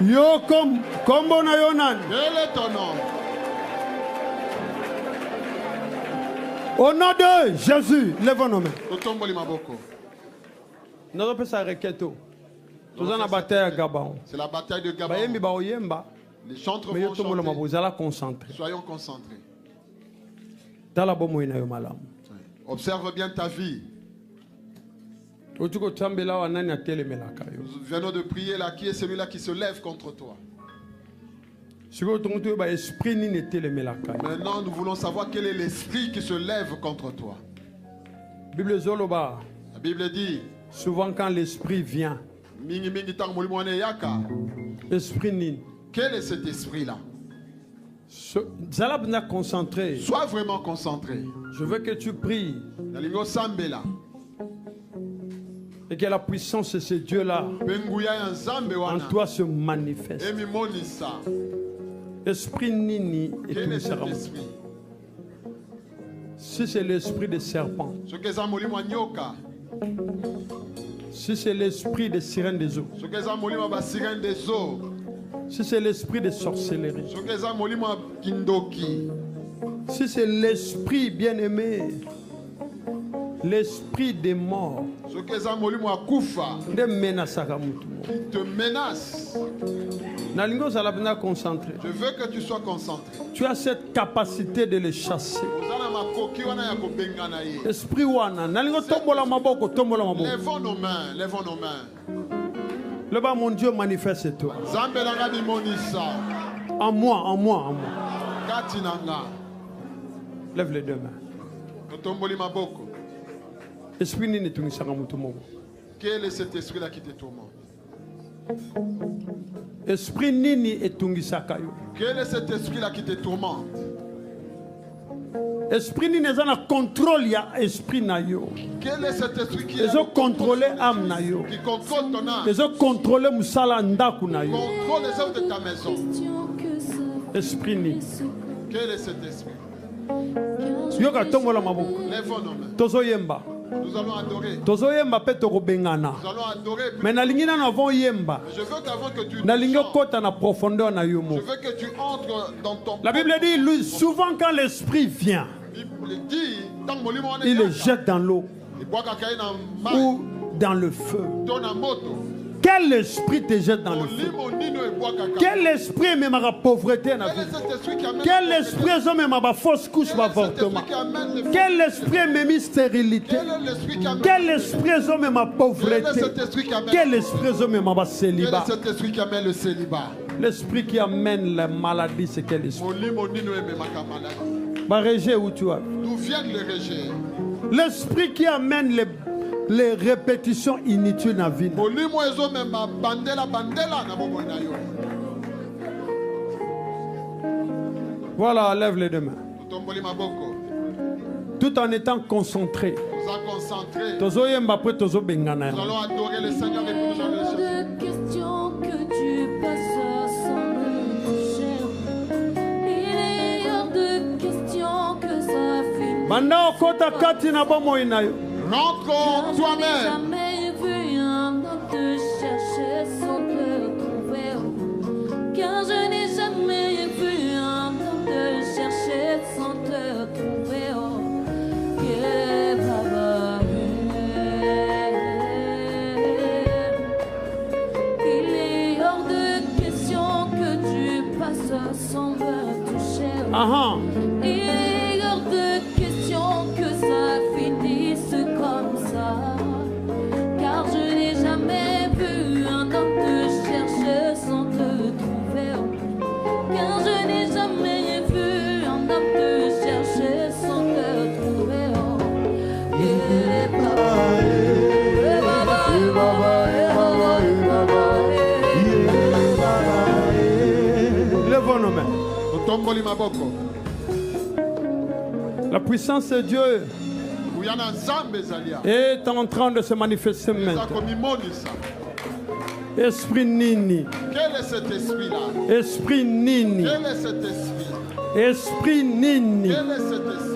Yo kombo na yo nani? Quel est ton nom? Au nom de Jésus, lève nos mains. Nous avons fait sa requête. Nous avons bataille à Gabon. C'est la bataille de Gabon. Les chantres vont chanter. Soyons concentrés. Observe bien ta vie. Nous venons de prier là. Qui est celui-là qui se lève contre toi? Maintenant, nous voulons savoir quel est l'esprit qui se lève contre toi. La Bible dit, souvent quand l'esprit vient, quel est cet esprit-là? Sois vraiment concentré. Je veux que tu pries. Et que la puissance de ce Dieu-là en toi se manifeste. Esprit Nini et tout le serpent. Si c'est l'esprit des serpents, si c'est l'esprit des sirènes des eaux, si c'est l'esprit des sorcelleries, si c'est l'esprit bien-aimé, l'esprit des morts, qui te menace. Je veux que tu sois concentré. Tu as cette capacité de les chasser. Esprit wana, lèvons nos mains, lèvons nos mains. Le bas, mon Dieu, manifeste toi. En moi, en moi, en moi. Lève les deux mains. Esprit nini tungisanga mutu moko. Quel est cet esprit-là qui te tourmente? Esprit nini etungisaka yo. Quel est cet esprit-là qui te tourmente? Esprit nini ezana contrôle ya esprit na yo. Quel est cet esprit qui contrôler âme na yo? Qui contrôle ton âme? Contrôler musala ndaku na yo. Contrôle les œuvres de ta maison. Esprit nini? Quel est cet esprit? Yoka tombola maboko. Lèvons nos mains. Tozo yemba. Nous allons adorer. Tozo yemba pe toko bengana. Nous allons adorer. Mais na lingina na vont yemba. Je veux qu'avant que tu na lingo kota na profondeur na yo mo. Je veux que tu entres dans ton. La Bible dit souvent quand l'esprit vient, il le jette dans l'eau ou dans le feu. Quel esprit te jette dans le feu? Quel esprit même la pauvreté? Quel esprit même la fausse couche d'avortement? Quel esprit même stérilité? Quel esprit même la pauvreté? Quel esprit même la célibat? L'esprit qui amène la maladie, c'est quel esprit? Où tu as? D'où viennent les rejets? L'esprit qui amène les répétitions inutiles dans la vie. Voilà, lève les deux mains. Tout en étant concentré. Nous allons adorer le Seigneur et nous allons rentre en toi-même. Jamais vu un homme te chercher sans te trouver. Car je n'ai jamais vu un homme te chercher sans te trouver. Il est hors de question que tu passes sans me toucher. Il est hors de question que ça finisse comme ça. Car je n'ai jamais vu un homme te chercher sans te trouver. Car je n'ai jamais vu un homme te chercher sans te trouver. Lèvons nos mains. La puissance de Dieu est en train de se manifester maintenant. Esprit Nini. Quel est cet esprit-là? Esprit Nini. Quel est cet esprit? Esprit Nini. Quel est cet esprit?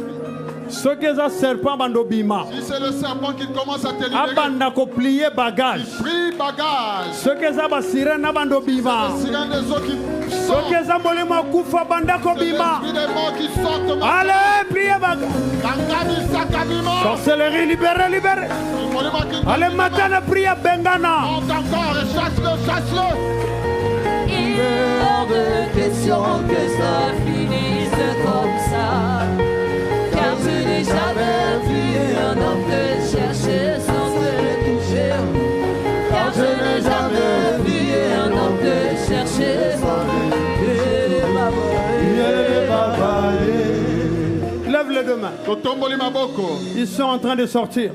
Ce que ça serpent bandobima. Si c'est le serpent qui commence à te libérer, abanda ko plier bagage. il plie bagage. Ce que ça ba sirena bandobima. C'est le sirène des eaux qui Ce sortent. que ça molema kufa banda ko C'est bima. l'esprit des morts qui sortent. Allez, plier bagage. Sorcellerie, libérez, libérez. Allez, maintenant, priez Bengana. Monte encore et chasse-le, chasse-le. Il est hors de question que ça finisse comme ça. Car je n'ai jamais vu un homme te chercher sans te toucher. Car je n'ai jamais vu un homme te chercher sans te toucher. Lève les deux mains. Ils sont en train de sortir.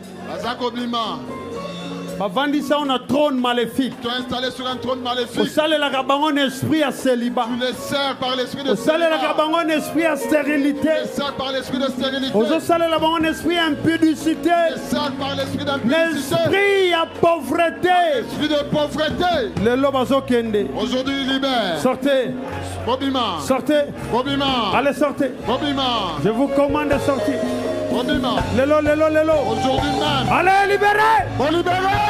Bavandisa on a trône maléfique. Tu es installé sur un trône Au maléfique. salé la gabangon esprit à célibat. Tu les sers par l'esprit de Au salé la célibat. gabangon esprit à stérilité. Tu les sers par l'esprit de stérilité. Au salé la gabangon esprit à impudicité. Tu les sers par l'esprit d'impudicité. L'esprit à pauvreté. L'esprit de pauvreté. Le lobazo kende. Aujourd'hui, il libère. Sortez. Bobima. Sortez. Bobima. Allez, sortez. Bobima. Je vous commande de sortir. Bobima. Lélo, lélo, lélo. Aujourd'hui même. Allez, libérez. Pour libérer.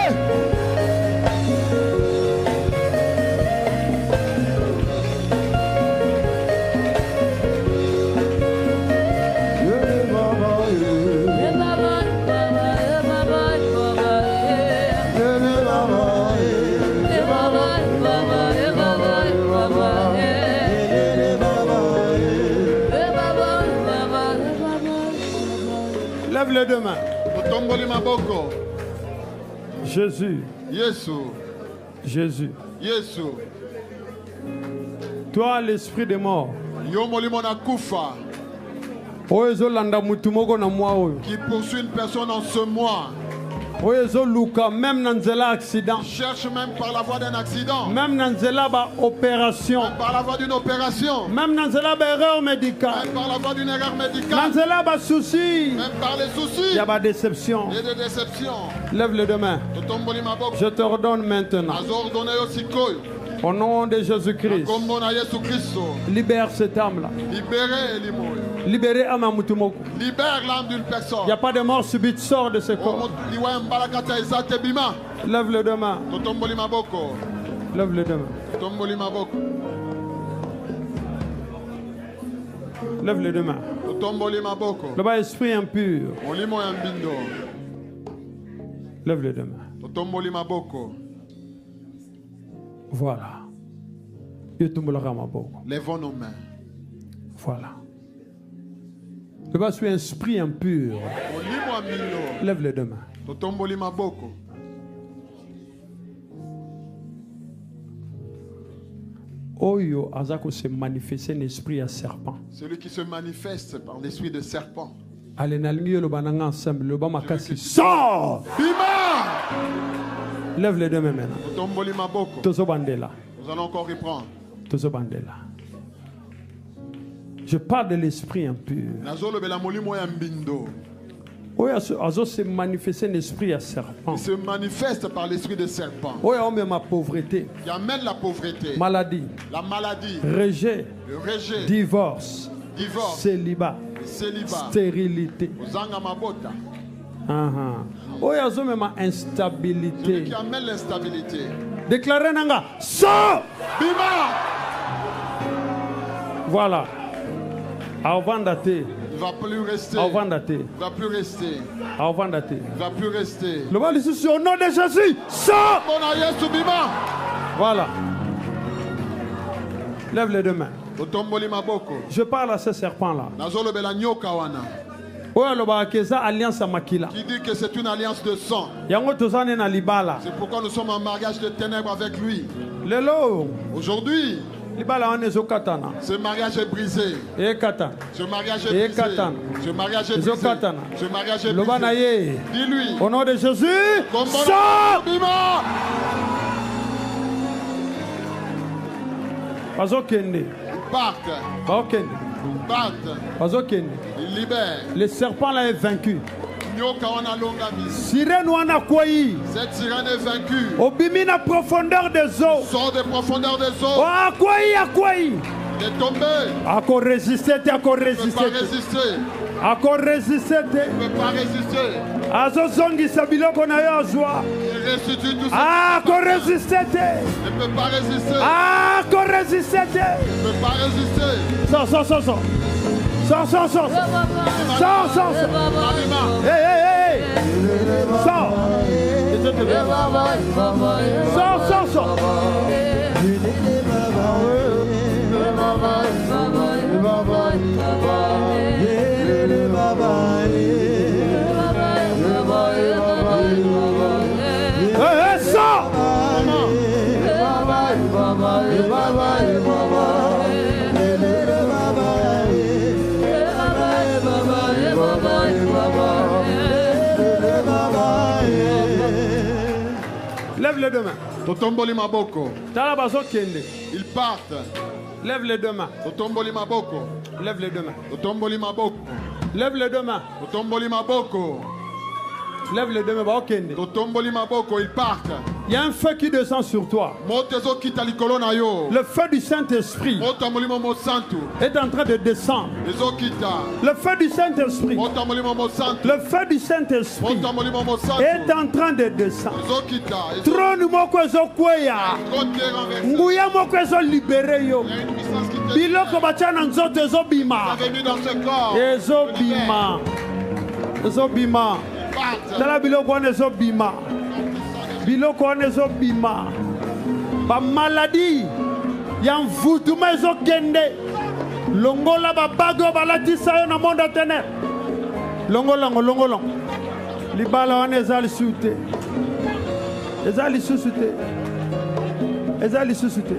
Lève les deux mains. Otomboli maboko. Jésus. Yesu. Jésus. Yesu. Toi, l'esprit de mort. Yo molimo na kufa. Oyezo landa mutumoko na moi oyo. Qui poursuit une personne en ce mois. Oyezo luka même dans nzela accident. Cherche même par la voie d'un accident. Même dans nzela ba opération. Même par la voie d'une opération. Même dans nzela ba erreur médicale. Même par la voie d'une erreur Dans médicale. nzela ba souci. Même par les soucis. Il y a ba déception. Et des déceptions. Lève les deux mains. Otomboli maboko. Je te ordonne maintenant. Azordonne yo sikoyo. Au nom de Jésus-Christ. Kombo na Yesu Christo. Libère cette âme-là. Libérez limoyo. Libérez âme mutumoko. Libère l'âme d'une Il personne. n'y a pas de mort subite. Sors de ce corps. Liwa mbalakata ezate bima. Lève les deux mains. Totomboli maboko. Lève les deux mains. Totomboli maboko. Lève les deux mains. Totomboli maboko. Le bas esprit impur. Molimo ya mbindo. Lève les deux mains. Totomboli maboko. Voilà. Yotumulaka maboko. Lèvons nos mains. Voilà. Le bas esprit esprit impur. Molimo ya mbindo. Lève les deux mains. Totomboli maboko. Oyo azako se manifester un esprit à serpent. Celui qui se manifeste par l'esprit de serpent. Allez nalingi le bananga ensemble le ba makasi. Sors! Bima! Lève les deux mains maintenant. Totomboli maboko. Tozo bandela. Nous allons encore reprendre. Tozo bandela. Je parle de l'esprit impur. Nazolobela molimo ya mbindo. Oyo azo se manifester un esprit à serpent. Il se manifeste par l'esprit de serpent. Oyo on met ma pauvreté, Qui amène la pauvreté, maladie, la maladie, rejet, le rejet, divorce, divorce, célibat, le célibat, stérilité. Ozanga mabota. Oyo azo met ma Celui instabilité. qui amène l'instabilité. Déclarez nanga, sors! Bima! Voilà. Avant d'athée, Il ne va plus rester. avant d'athée, Il ne va plus rester. avant d'athée. Il ne va plus rester. Le mal ici sur au nom de Jésus, sors! Mon Yesu Bima! Voilà. Lève les deux mains. Otomboli maboko. Je parle à ce serpent-là. Nazolobela nyoka wana. Oyo loba keza alliance à makila. Qui dit que c'est une alliance de sang. Yango tozane na libala. C'est pourquoi nous sommes en mariage de ténèbres avec lui. Lelo, Aujourd'hui, libala wane zo katana. ce mariage est brisé. E katana. Ce mariage est Et brisé. katana. Ce mariage est Ezo brisé. katana. Ce mariage est Loba na brisé. ye. Dis-lui. Au nom de Jésus, Kombo na sors! Bima! Bazokende. Parte. Bazokende. Parte. Bazokende. Il libère. Le serpent là est vaincu. Sirène wana kwei. Cette sirène est vaincue. Obimi na profondeur des eaux. Sort des profondeurs des eaux. Oh, kwei. Il est tombé. Ako résister, ako résister. Il ne peut pas résister. Ako résister. Il ne peut pas résister. Azo zongi sabiloko na yo azwa. Il restitue tout ça. Ako résister. Il ne peut pas résister. Ako résister. Il ne peut pas résister. Sors. Sors. Hey. Sors. Sors. Hey, sors. Lève les deux mains. Totomboli maboko. Talabazo kende. Ils partent. Lève les deux mains. Totomboli maboko. Lève les deux mains. Totomboli maboko. Lève les deux mains. Totomboli maboko. Lève les deux mains. Ba okende. Totomboli maboko. Ils partent. Il y a un feu qui descend sur toi. Le feu du Saint-Esprit est en train de descendre. Le feu du Saint-Esprit. Le feu du Saint-Esprit est en train de descendre. Trône moko ezokweya. Nguya moko ezolibere yo. Biloko bachana nzoto ezobima. Ezobima. Tala biloko wana ezobima. Biloko wana ezobima. Ba maladie ya mvutuma ezokende. Longola babago balatisa yo na monde ya ténèbres. Longolango. Libala wana eza lisusu te. Eza lisusu te.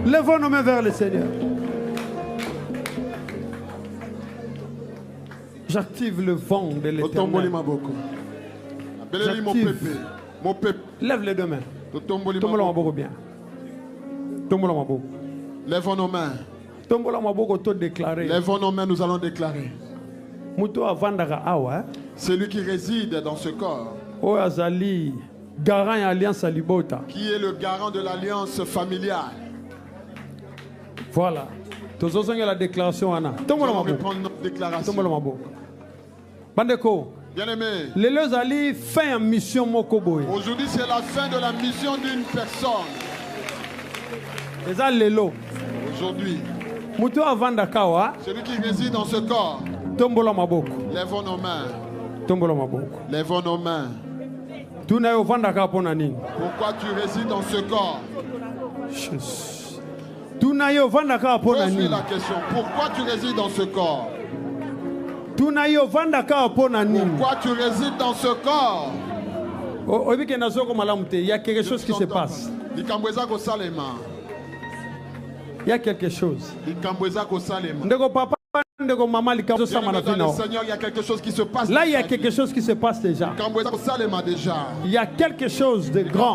Levons nos mains vers le Seigneur. J'active le vent de l'Éternel. Lève les deux mains. Tombola maboko bien. Tombola maboko. Lèvons nos mains. Tombola maboko to déclarer. Lèvons nos mains, nous allons déclarer. Muto avandaka awa. Celui qui réside dans ce corps. O azali garant et alliance alibota. Qui est le garant de l'alliance familiale. Voilà. Tozozonga la déclaration ana. Tombola maboko. Reprendre notre déclaration. Tombola maboko. Bandeko. Bien-aimé. Aujourd'hui, c'est la fin de la mission d'une personne. Aujourd'hui, celui qui réside dans ce corps, lèvons nos mains. Lèvons nos mains. Pourquoi tu résides dans ce corps? Pose-lui la question. Pourquoi tu résides dans ce corps? Pourquoi tu résides dans ce corps? Il y a quelque chose qui se passe. Il y a quelque chose. Seigneur, il y a quelque chose qui se passe. Là, il y a quelque chose qui se passe déjà. Il y a quelque chose de grand.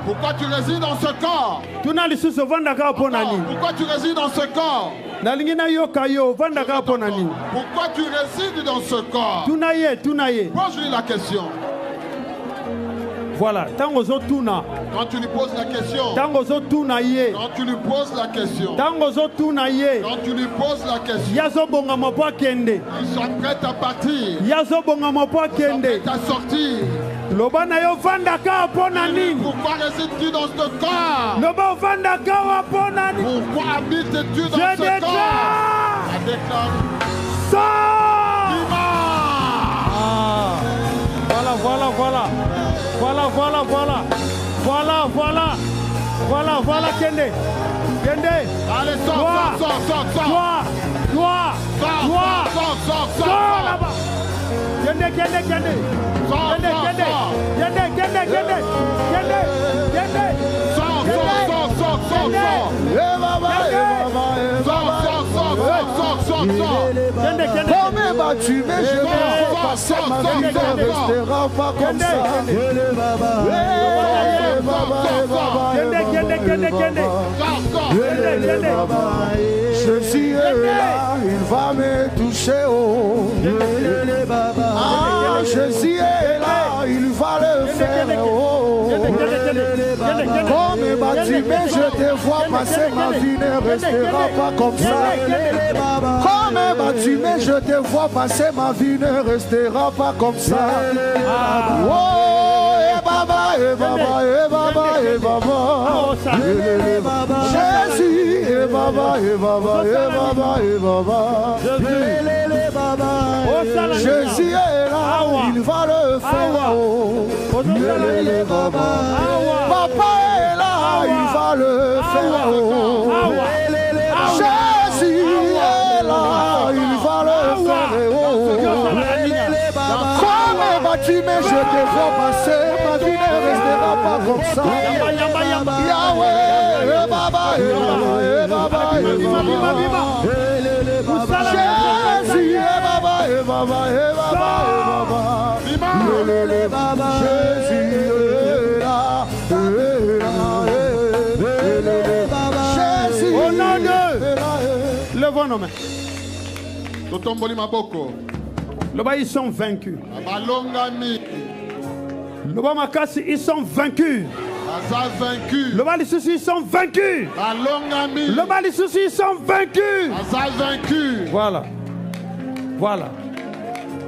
Pourquoi tu résides dans ce corps? Pourquoi tu résides dans ce corps? Pourquoi tu résides dans ce corps? Pose-lui la question. Voilà, quand tu lui poses la question, quand tu lui poses la question, ils sont prêts à partir, ils sont prêts à sortir. Pourquoi résides-tu dans ce corps? Pourquoi habites-tu dans ce corps? Voilà, Kende. Allez, sors là-bas. Kende. Combien m'as-tu mais je vais passer ma vie, ne restera pas comme ça. Jésus est là, il va me toucher. Oh. Ah, Jésus est là, il va le faire. Oh. Comme bâtiment, je te vois passer, ma vie ne restera pas comme ça. Comme bâtiment, je te vois passer, ma vie ne restera pas comme ça. Oh, et Baba, et Baba, et Baba, et Baba. Jésus, et Baba, et Baba, et Baba, et Baba. Jésus est là, il va le faire. Papa est là, il va le faire. Jésus est là, il va le faire. Comme bâtiment, je te vois passer, ma vie ne restera pas comme ça. Yahweh, Baba, Baba, Jésus, Baba, Baba, Baba, Jésus est là, Jésus. Au nom de levons nos mains. Là-bas, ils sont vaincus. Là-bas, Makassi, ils sont vaincus. Là-bas, les soucis, ils sont vaincus. Là-bas, les soucis, ils sont vaincus. Voilà. Voilà.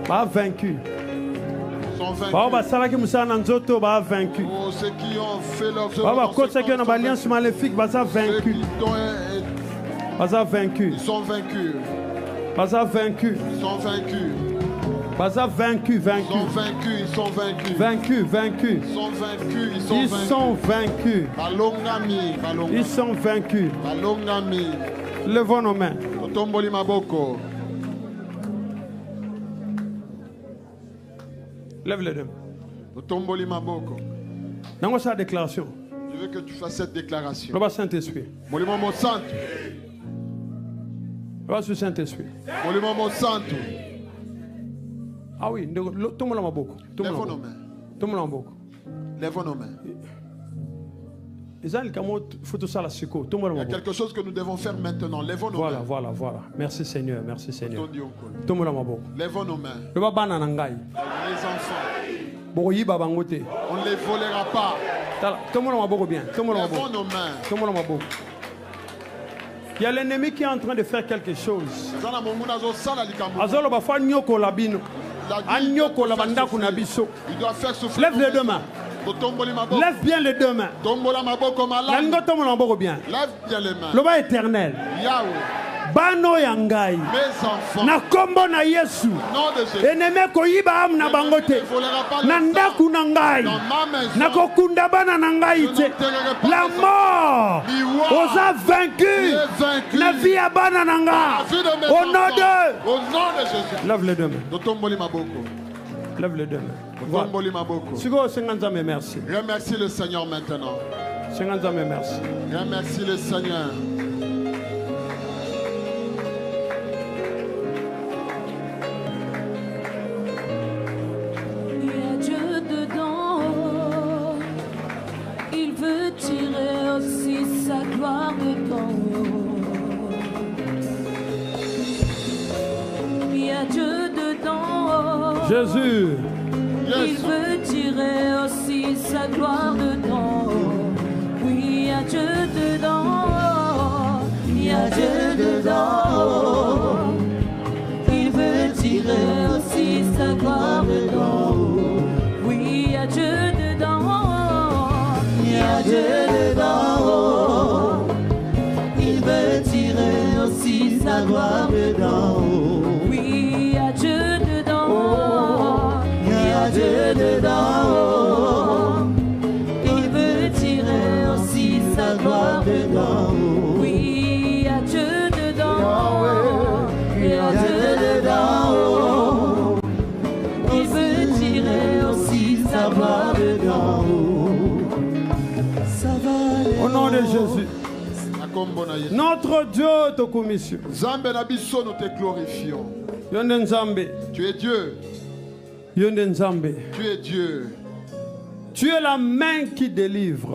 Pas vaincus. Vaincu. Ceux qui ont fait leur alliance maléfique, vaincu. Ils sont vaincus. Ils sont vaincus. Ils sont vaincus. Vaincu, vaincu. Ils sont vaincus, ils sont vaincus. Vaincu, vaincu. Ils sont vaincus, ils sont vaincus. Ils sont vaincus. Levons nos mains. Lève les deux. Dans sa déclaration. Je veux que tu fasses cette déclaration. Le Saint-Esprit. Le Saint-Esprit. Ah oui, tout le monde a beaucoup. Lèvons nos mains. Tout le monde a beaucoup. Lèvons nos mains. Il y a quelque chose que nous devons faire maintenant. Lèvons nos mains. Voilà. Merci Seigneur, merci Seigneur. Tout le monde a beaucoup. Lèvons nos mains. Les enfants. On ne les volera pas. Tout le monde a beaucoup bien. Lèvons nos mains. Tout le monde a beaucoup. Il y a l'ennemi qui est en train de faire quelque chose. Il doit faire souffler. Lève les deux mains. Lève bien les deux mains. Lève bien les mains. Le bas éternel. Bano yangai. Mes enfants. Na kombo na Yesu. Eneme koyiba am na bangote. Na ndaku na ngai. Na kokunda bana na ngai te. La mort. Osa vaincu. Na vie ya bana na nga. Au nom de Jésus. Lève les deux mains. Lève les deux mains. Voilà. Merci. Remercie le Seigneur maintenant. Merci. Remercie le Seigneur. Il y a Dieu dedans. Il veut tirer aussi sa gloire dedans. Il y a Dieu dedans. Jésus. Il veut tirer aussi sa gloire dedans. Oui, il y a Dieu dedans. Il y a Dieu dedans. Il veut tirer aussi sa gloire dedans. Oui, il y a Dieu dedans. Il y a Dieu dedans. Il veut tirer aussi sa gloire dedans. Oui, il y a Dieu dedans. Dieu dedans, il veut tirer aussi sa gloire dedans. Oui, il y a Dieu dedans, il y a Dieu dedans, il veut tirer aussi sa gloire dedans. Ça va aller. Au nom de Jésus. Notre Dieu te commission. Zambé Nabiso, nous te glorifions. Tu es Dieu. Tu es Dieu. Tu es la main qui délivre.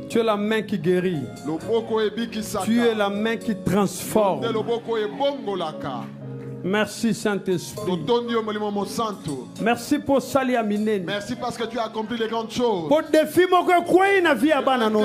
Tu es la main qui guérit. Tu es la main qui transforme. Merci Saint-Esprit. Merci pour Sali Aminene. Merci parce que tu as accompli les grandes choses. Pour défi, mon cœur, quoi, il n'a vu à Banano.